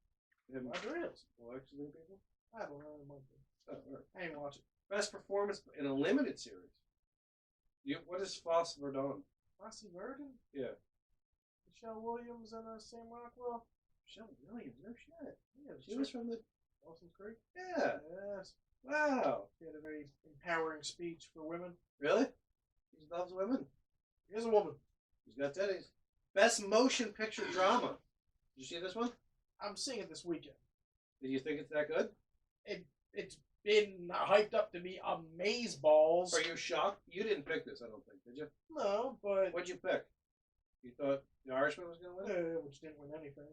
him Roger Ailes. electing people? I don't know. It might be. Oh, all right. I ain't watch it. Best performance in a limited series. What is Foss Verdon? Lassie Verdon? Yeah. Michelle Williams and Sam Rockwell? Michelle Williams, no shit. Yeah, She was from the. Dawson's Creek? Yeah. Yes. Wow. She had a very empowering speech for women. Really? She loves women. Here's a woman. She's got titties. Best motion picture drama. Did you see this one? I'm seeing it this weekend. Did you think it's that good? It's been hyped up to be amazeballs. Are you shocked? You didn't pick this, I don't think, did you? No, but What'd you pick? You thought The Irishman was going to win? which didn't win anything.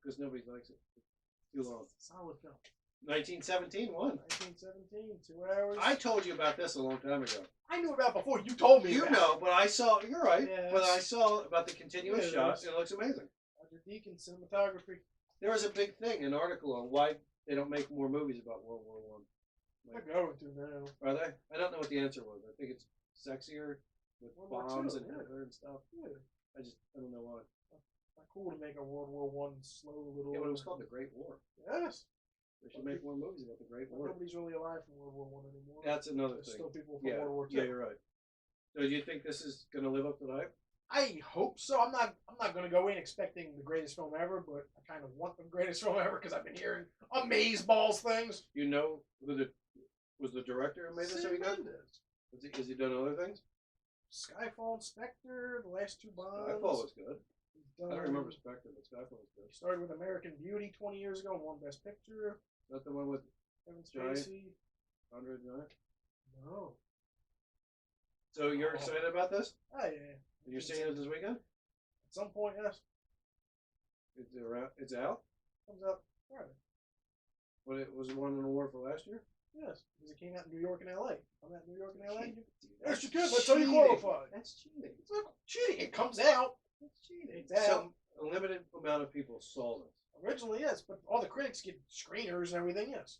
Because nobody likes it. Too long. Solid film. 1917 won. 1917, 2 hours. I told you about this a long time ago. I knew about it before. You told me. You about know, it. but I saw. You're right. Yes. But I saw about the continuous Yes. shots, and it looks amazing. Roger Deakins, cinematography. There was a big thing, an article on why they don't make more movies about World War One. They're going to now. Are they? I don't know what the answer was. I think it's sexier with World War bombs II, and yeah. Hitler and stuff. Yeah. I don't know why. Not cool to make a World War One slow little. Yeah, but it was called the Great War. Yes. They should make more movies about the Great War. Nobody's really alive from World War One anymore. That's another There's thing. still people from Yeah, World War Two. yeah, you're right. So do you think this is going to live up to the hype? I hope so. I'm not going to go in expecting the greatest film ever, but I kind of want the greatest film ever because I've been hearing amazeballs things. You know who was the director who made this? Have you got? Mendes. Has he done other things? Skyfall and Spectre, the last two Bonds. Skyfall was good. He's I don't remember Spectre, but Skyfall was good. He started with American Beauty 20 years ago and won Best Picture. Is that the one with Kevin Giant? Spacey. 100 No. So you're excited about this? Oh, yeah. And you're seeing it this weekend? At some point, yes. It's out? Comes out Friday. But it was won an award for last year? Yes, because it came out in New York and LA. I'm at New York and LA. That's Yes, you could. That's how you qualify. That's cheating. It's not cheating. It comes out. That's cheating. It's out. A limited amount of people saw this. Originally, yes, but all the critics get screeners and everything, yes.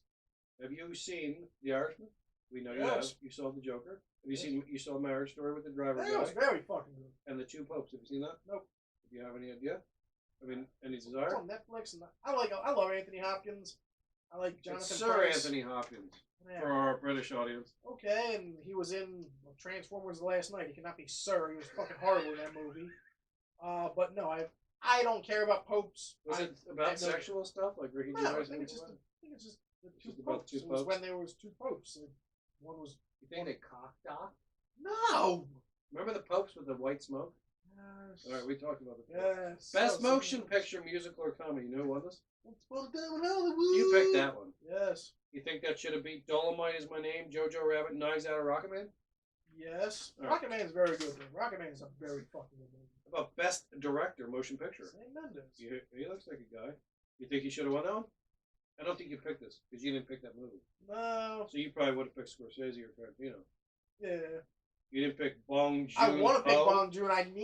Have you seen The Irishman? We know you Yes. have. You saw The Joker. Have you seen? You saw Marriage Story with the driver That guy was very fucking good. and the Two Popes. Have you seen that? Nope. Do you have any idea? I mean, any It's desire? on Netflix, and I love Anthony Hopkins. I like Jonathan It's Sir Pryce. Anthony Hopkins Yeah. for our British audience. Okay, and he was in Transformers last night. He cannot be Sir. He was fucking horrible in that movie. But no, I don't care about popes. Was it about sexual stuff like Ricky No, Gervais? I think it's just the two Just about popes. two It was popes? when there was two popes. One was You think they cocked off? no. Remember the popes with the white smoke? Yes. All right, we talked about it. Yes. Best So motion much. picture, musical, or comedy. You know who won this? Once upon a time in Hollywood. You picked that one. Yes. You think that should have beat Dolomite Is My Name, Jojo Rabbit, Knives Out, or Rocket Man? Yes. All right. Rocket Man is very good. Rocket Man is a very fucking good movie. How about best director, motion picture? Sam Mendes. He looks like a guy. You think he should have won that one? I don't think you picked this because you didn't pick that movie. No. So you probably would have picked Scorsese or Tarantino. Yeah. You didn't pick Bong I Joon-ho. want to pick Bong Joon. I can't.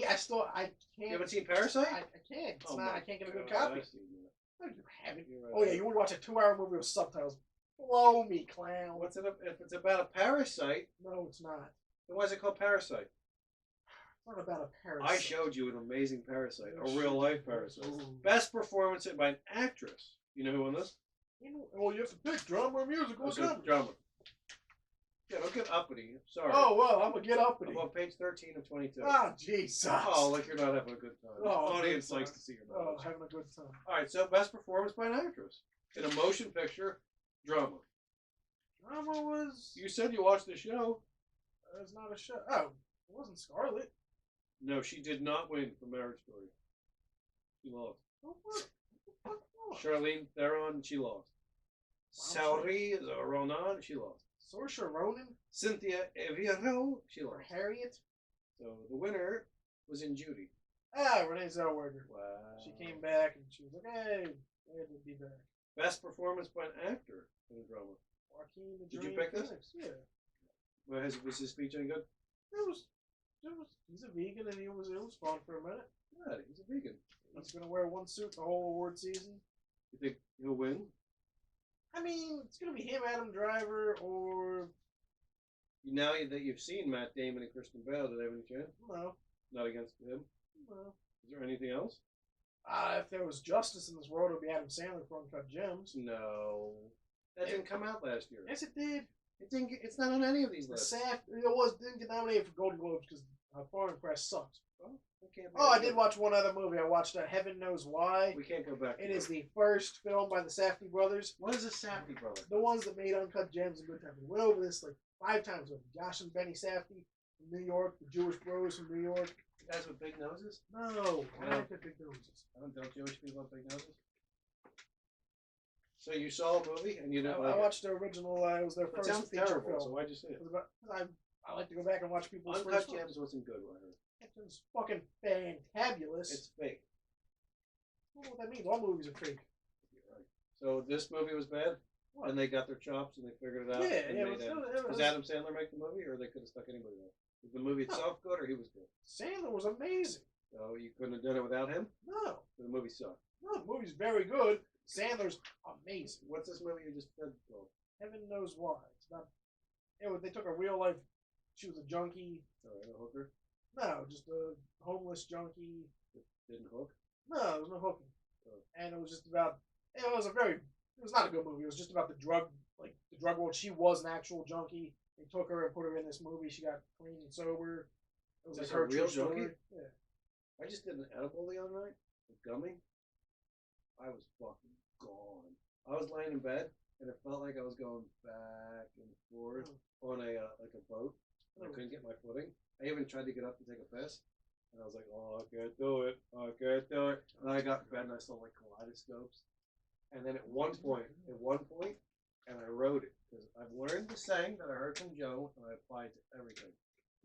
You haven't seen Parasite? I can't. It's Oh not. my I can't get a good God, copy. I've seen that. No, you haven't. You're right. Oh yeah, you would watch a 2-hour movie with subtitles. Blow me, clown. What's it? If it's about a parasite, No, it's not. then why is it called Parasite? It's not about a parasite. I showed you an amazing parasite, a Yes, real you life did. parasite. Ooh. Best performance by an actress. You know who won this? Well, you have to pick drama or musical or So, comedy. drama. Yeah, don't get uppity. Sorry. Oh well, I'm gonna get up I'm with on page 13 of 22. Ah, Jesus. Oh, like you're not having a good time. Oh, The audience good likes time. to see your Oh, knowledge. having a good time. All right, so best performance by an actress in a motion picture, drama. Drama was. You said you watched the show. It's not a show. Oh, it wasn't Scarlet. No, she did not win for Marriage Story. She lost. Oh, what? What the fuck? Charlene Theron, she lost. Saoirse Ronan, she lost. Saoirse Ronan Cynthia Erivo, she or lost. Harriet? So the winner was in Judy. Ah, Renee Zellweger. Wow. She came back and she was like, "Hey, glad to be back." Best performance by an actor in a drama. Joaquin the Did you Dream pick this? Phoenix. Yeah. Well, was his speech any good? It was. He's a vegan and it was fun for a minute. Yeah, he's a vegan. He's gonna wear one suit the whole award season. You think he'll win? I mean, it's gonna be him, Adam Driver, or Now that you've seen Matt Damon and Kristen Bell, do they have any chance? no, Not against him. no. Is there anything else? If there was justice in this world, it would be Adam Sandler for Uncut Gems. No. That didn't come out last year. Yes, it did. It didn't. It's not on any of these The lists. didn't get nominated for Golden Globes because Foreign Press sucks. Well, we can't be Oh, I on did that. watch one other movie. I watched Heaven Knows Why. We can't go back. It is the first film by the Safdie brothers, What is a Safdie brother? the ones that made Uncut Gems and Good Times. We went over this like 5 times with Josh and Benny Safdie from New York, the Jewish Bros from New York. You guys with big noses? No, I No. like the big noses. Don't Jewish people have big noses? So you saw a movie and you didn't I like watched the original. It was their it? It first sounds feature terrible. film. So why'd you see It it? was about- I like to go back and watch people's Uncut first Gems films. wasn't good. What I heard. It's fucking fantabulous. It's fake. I don't know what that means. All movies are fake. You're right. So this movie was bad, What? and they got their chops and they figured it out. Yeah, and yeah. made it. It was, Does Adam Sandler make the movie, or they could have stuck anybody there? Was the movie itself good, or he was good? Sandler was amazing. So you couldn't have done it without him. No, The movie sucked. no, the movie's very good. Sandler's amazing. What's this movie you just said called? Heaven knows why. It's not. They took a real life. She was a junkie. Sorry, a hooker No, just a homeless junkie. that didn't hook. No, there was no hooking. Oh. And it was just about. It was not a good movie. It was just about the drug world. She was an actual junkie. They took her and put her in this movie. She got clean and sober. It was Is like this her a real true story. junkie? Yeah. I just did an edible the other night, a gummy. I was fucking gone. I was laying in bed, and it felt like I was going back and forth on a like a boat. And I couldn't get my footing. I even tried to get up to take a piss. And I was like, oh, I can't do it. I can't do it. And I got in bed and I saw like kaleidoscopes. And then at one point, and I wrote it. Because I've learned the saying that I heard from Joe and I applied to everything.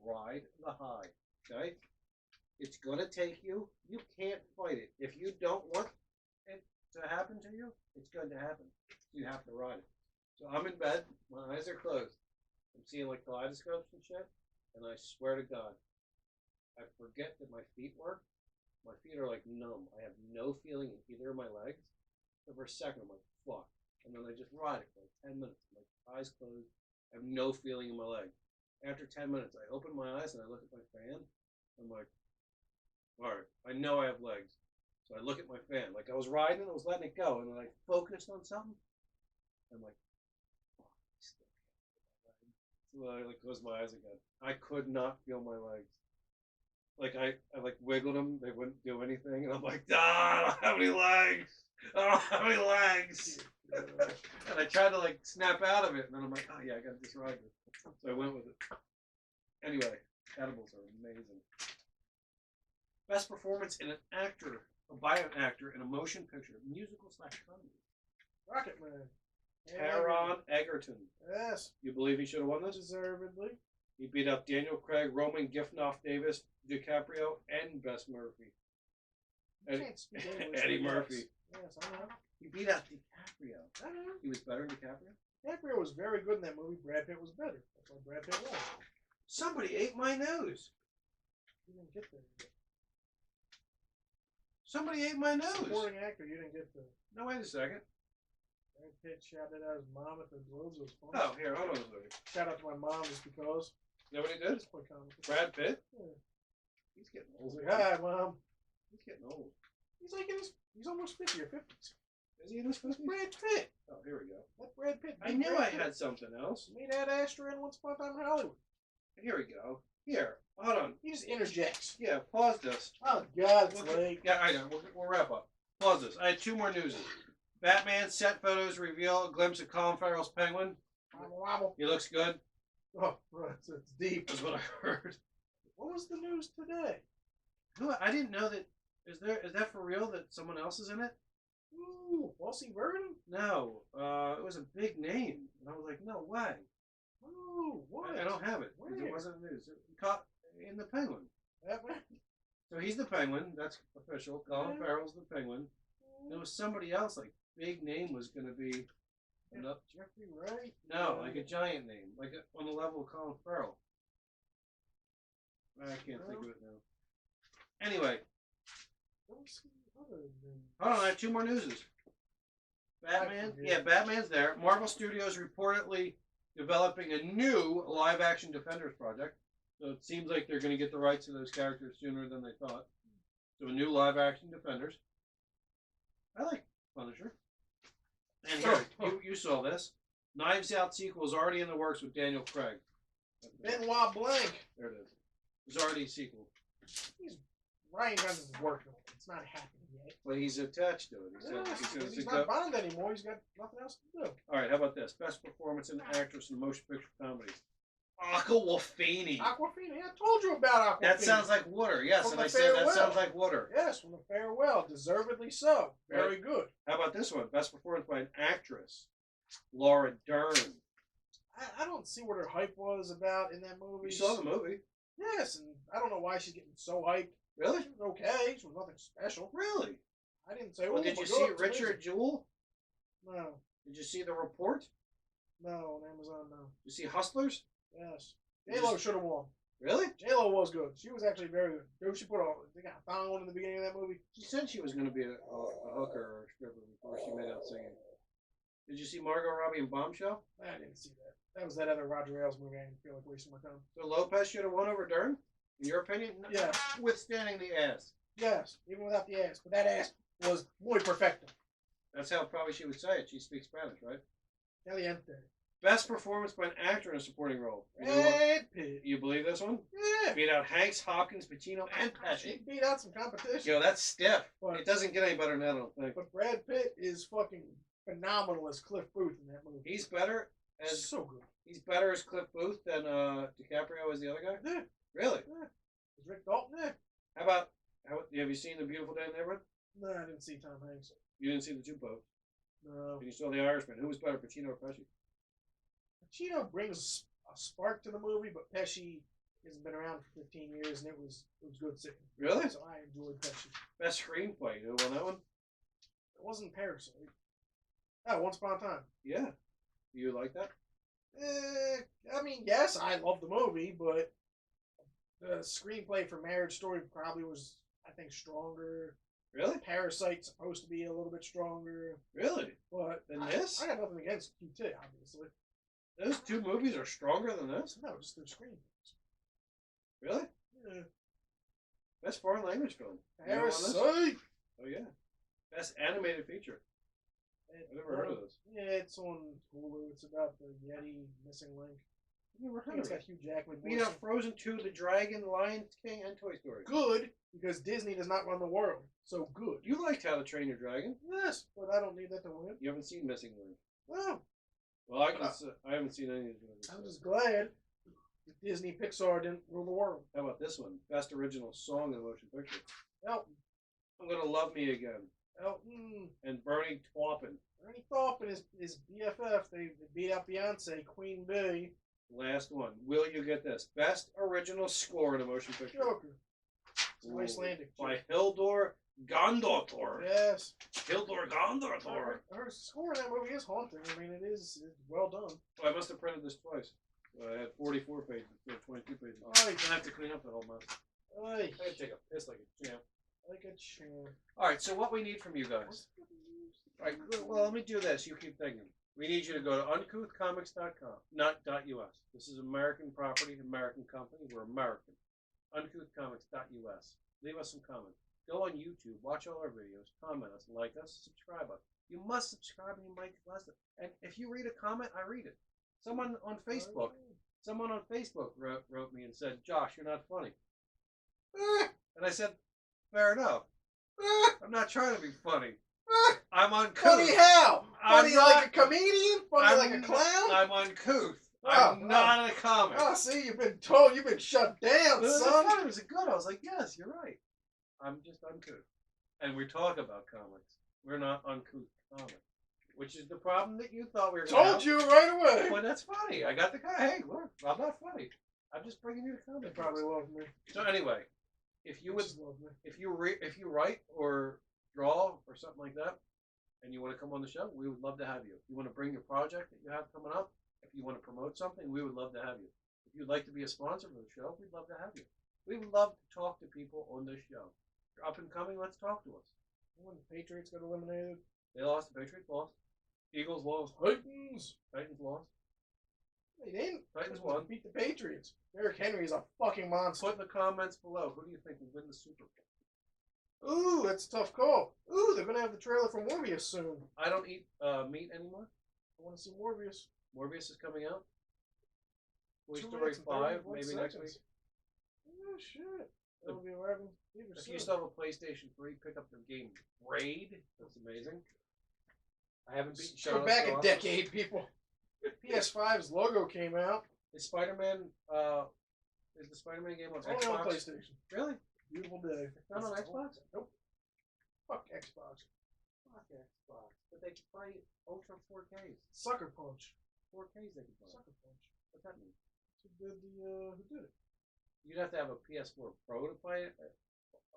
Ride the high. Okay? It's going to take you. You can't fight it. If you don't want it to happen to you, it's going to happen. You have to ride it. So I'm in bed. My eyes are closed. I'm seeing like kaleidoscopes and shit. And I swear to God, I forget that my feet work. My feet are like numb. I have no feeling in either of my legs. So for a second, I'm like, fuck. And then I just ride it for like 10 minutes. I'm like, eyes closed. I have no feeling in my leg. After 10 minutes, I open my eyes and I look at my fan. I'm like, all right, I know I have legs. So I look at my fan. Like I was riding and I was letting it go. And then I focused on something. I'm like, fuck, I still can't feel my legs. So I like closed my eyes again. I could not feel my legs. Like I like wiggled them, they wouldn't do anything, and I'm like, I don't have any legs. I don't have any legs. And I tried to like snap out of it, and then I'm like, oh yeah, I got this ride. So I went with it. Anyway, edibles are amazing. Best performance in an actor, by an actor in a motion picture, musical/comedy. Rocket Man. Taron Egerton. Yes. You believe he should have won this? Deservedly. He beat up Daniel Craig, Roman Giffnoff Davis, DiCaprio, and Bess Murphy. Eddie Murphy. Yes, I know. He beat out DiCaprio. I know. He was better than DiCaprio? DiCaprio was very good in that movie. Brad Pitt was better. That's why Brad Pitt won. Somebody ate my nose. You didn't get there yet. Somebody ate my nose. Supporting actor, you didn't get there. No, wait a second. Brad Pitt shouted out his mom at the Globes. It was fun. Oh, here, hold on a second. Shout out to my mom just because. You know what he did? It's quite comical. Brad Pitt? Yeah. He's getting He's old. like, hi, Mom. He's getting old. He's like he's almost 50 or 50s. Is he in his 50s? Brad Pitt. Oh, here we go. That Brad Pitt. I knew I had something else. Made Ad Astra in Once Upon a Time in Hollywood. Here we go. Here, hold on. He just interjects. Yeah, pause this. Oh, God, it's late. Yeah, I know. We'll wrap up. Pause this. I had two more newses. Batman set photos reveal a glimpse of Colin Farrell's Penguin. Wobble, wobble. He looks good. Oh, right, it's deep. That's what I heard. What was the news today? Who? I didn't know that. Is that for real that someone else is in it? Ooh, Walsey Vernon? No. It was a big name. And I was like, no way. Ooh, what? I don't have it. Because Where? it wasn't news. It caught in the Penguin. Batman? So he's the Penguin. That's official. Colin Yeah. Farrell's the Penguin. There was somebody else, like, big name was going to be. Jeffrey Wright? No, like a giant name. Like on the level of Colin Farrell. I can't think of it now. Anyway. What was the other name? Hold on, I have two more newses. Batman? forget. Yeah, Batman's there. Marvel Studios reportedly developing a new live-action Defenders project. So it seems like they're going to get the rights to those characters sooner than they thought. So a new live-action Defenders. I like Punisher. And here, you saw this. Knives Out sequel is already in the works with Daniel Craig. Benoit Blanc. There it is. There's already a sequel. Ryan Reynolds is working on it. It's not happening yet. But he's attached to it. He's not Bond anymore. He's got nothing else to do. All right, how about this? Best performance in actress in a motion picture comedy. Aquafina. Aquafina. Yeah, I told you about Aquafina. That sounds like water. Yes, From and The I said that Farewell. sounds like water. Yes, from The Farewell. Deservedly so. Very Right. good. How about this one? Best performance by an actress. Laura Dern. I don't see what her hype was about in that movie. You saw the movie. Yes, and I don't know why she's getting so hyped. Really? She was okay. She was nothing special. Really? I didn't say, Well, oh did my you God, see it's Richard amazing. Jewell? No. Did you see The Report? No, on Amazon, no. Did you see Hustlers? Yes. You J-Lo just- should have won. Really? J-Lo was good. She was actually very good. Dude, she put they got a thong on in the beginning of that movie. She said she was going to be a hooker or a stripper before she made out singing. Did you see Margot Robbie in Bombshell? I didn't see that. That was that other Roger Ailes movie. I didn't feel like wasting my time. So Lopez should have won over Dern? In your opinion? Yeah. Withstanding the ass. Yes, even without the ass. But that ass was muy perfecto. That's how probably she would say it. She speaks Spanish, right? Caliente. Best performance by an actor in a supporting role. Brad Pitt. You believe this one? Yeah. Beat out Hanks, Hopkins, Pacino, and She Pesci. beat out some competition. Yo, that's stiff. But- It doesn't get any better than that, I don't think. But Brad Pitt is fucking phenomenal as Cliff Booth in that movie. He's better And so good. He's better as Cliff Booth than DiCaprio as the other guy? Yeah. Really? Yeah. Is Rick Dalton there? How about, have you seen The Beautiful Day in the Neighborhood? No, I didn't see Tom Hanks. You didn't see The Two Popes? No. And you saw The Irishman. Who was better, Pacino or Pesci? Pacino brings a spark to the movie, but Pesci hasn't been around for 15 years, and it was good sitting. Really? So I enjoyed Pesci. Best screenplay. Who won that one? It wasn't Parasite. Oh, Once Upon a Time. Yeah. You like that? I mean, yes, I love the movie, but the screenplay for Marriage Story probably was, I think, stronger. Really? Parasite's supposed to be a little bit stronger. Really? But Than this? I got nothing against QT, obviously. Those two movies are stronger than this? No, just their screenplays. Really? Yeah. Best foreign language film. Parasite! Oh, yeah. Best animated feature. I've never heard of this. Yeah, it's on Hulu. It's about the Yeti missing link. I've never I think heard it's of got it. Hugh Jackman. Beat out Frozen 2, The Dragon, Lion King, and Toy Story. Good, because Disney does not run the world. So good. You liked How to Train Your Dragon. Yes, but I don't need that to win. You haven't seen Missing Link. No. Well, I haven't seen any of these movies. I'm just glad that Disney Pixar didn't rule the world. How about this one? Best original song in a motion picture. Elton. I'm Gonna Love Me Again. Elton. And Bernie Taupin. Bernie Taupin is BFF. They beat out Beyonce, Queen Bee. Last one. Will you get this? Best original score in a motion picture. Joker. It's Ooh, Icelandic. by Hildur Gondorthor. Yes. Hildur Gondorthor. Her score in that movie is haunting. I mean, it's well done. Oh, I must have printed this twice. I had 44 pages instead of 22 pages. Oy. I have to clean up that whole mess. Oy. I gotta take a piss like a champ. Like a champ. Alright, so what we need from you guys. Alright, well, let me do this. You keep thinking. We need you to go to uncouthcomics.com, not .us. This is American property, American company. We're American. Uncouthcomics.us. Leave us some comments. Go on YouTube, watch all our videos, comment us, like us, subscribe us. You must subscribe and you might get less. And if you read a comment, I read it. Someone on Facebook wrote me and said, "Josh, you're not funny." And I said, "Fair enough. I'm not trying to be funny. I'm uncouth." Funny how? Funny not, like a comedian? Funny like a clown? I'm uncouth. I'm not a comic. Oh, see, you've been told. You've been shut down, son. It was good. I was like, yes, you're right. I'm just uncouth. And we talk about comics. We're not uncouth comics. Which is the problem that you thought we were going to have. Told you right away. Well, that's funny. I got the guy. Hey, look, I'm not funny. I'm just bringing you the They comics. probably love me. So anyway, if you would, Love me. if you write or draw or something like that, and you want to come on the show, we would love to have you. If you want to bring your project that you have coming up, if you want to promote something, we would love to have you. If you'd like to be a sponsor for the show, we'd love to have you. We would love to talk to people on this show. If you're up and coming, let's talk to us. When the Patriots got eliminated. They lost. The Patriots lost. Eagles lost. Titans. Titans lost. They didn't. Titans won. Beat the Patriots. Derrick Henry is a fucking monster. Put in the comments below. Who do you think will win the Super Bowl? Ooh, that's a tough call. Ooh, they're gonna have the trailer for Morbius soon. I don't eat meat anymore. I want to see Morbius. Morbius is coming out. Toy 2 Story minutes and 5, 31 maybe next week. seconds. Oh shit. That'll be arriving. If you still have a PlayStation 3, pick up the game Raid. That's amazing. I haven't beaten Go Shadow back a Cross. decade, people. PS5's logo came out. Is Spider-Man, is the Spider-Man game on Only on Xbox? PlayStation. Really? Beautiful day. It's not on Xbox? Nope. Fuck Xbox. Fuck Xbox. But they can play Ultra 4Ks. Sucker Punch. 4Ks they can play. Sucker Punch. What's that mean? Who did it? You'd have to have a PS4 Pro to play it.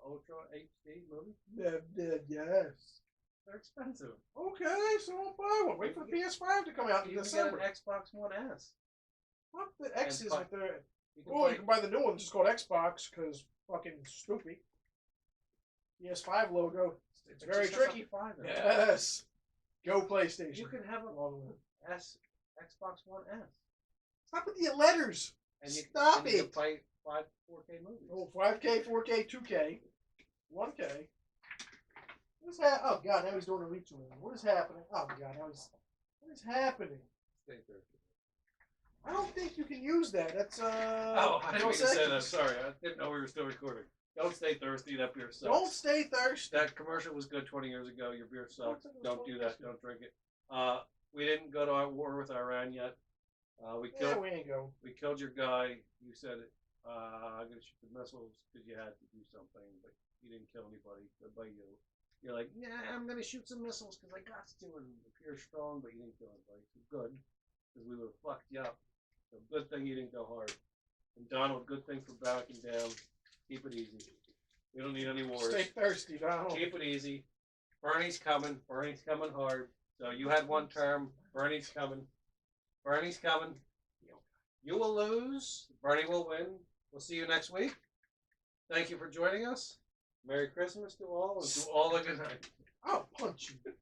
Ultra HD movie? Yes. They're expensive. Okay, so I'll buy one. Wait for the PS5 to come out in You can December. get an Xbox One S. What the X And is fi- with their... You can Oh, play, you can buy the new one, just called Xbox, because fucking stupid. PS5 logo. It's very just has tricky. up to 5 in it. Yes. Go PlayStation. You can have Long way. Xbox One S. Stop with the letters. And you, Stop and you can it. play 4K movies. Oh, 5K, 4K, 2K, 1K. What's that? Oh God, now he's doing a retune. What is happening? Oh God, now he's. What is happening? Stay thirsty. I don't think you can use that. That's Oh, I didn't no mean to say that. seconds. Sorry, I didn't know we were still recording. Don't stay thirsty. That beer sucks. Don't stay thirsty. That commercial was good 20 years ago. Your beer sucks. think it was Don't 20 do years that. ago. Don't drink it. We didn't go to our war with Iran yet. We Yeah, killed we ain't going. we killed your guy. You said it. I'm gonna shoot the missiles because you had to do something, but you didn't kill anybody. Good by you. You're like, yeah, I'm gonna shoot some missiles because I got to and appear strong, but you didn't kill anybody. So good, because we would have fucked you up. So good thing you didn't go hard. And Donald, good thing for backing down. Keep it easy. We don't need any wars. Stay thirsty, Donald. Keep it easy. Bernie's coming. Bernie's coming hard. So you had one term. Bernie's coming. Bernie's coming. You will lose. Bernie will win. We'll see you next week. Thank you for joining us. Merry Christmas to all, and to all a good night. I'll punch you.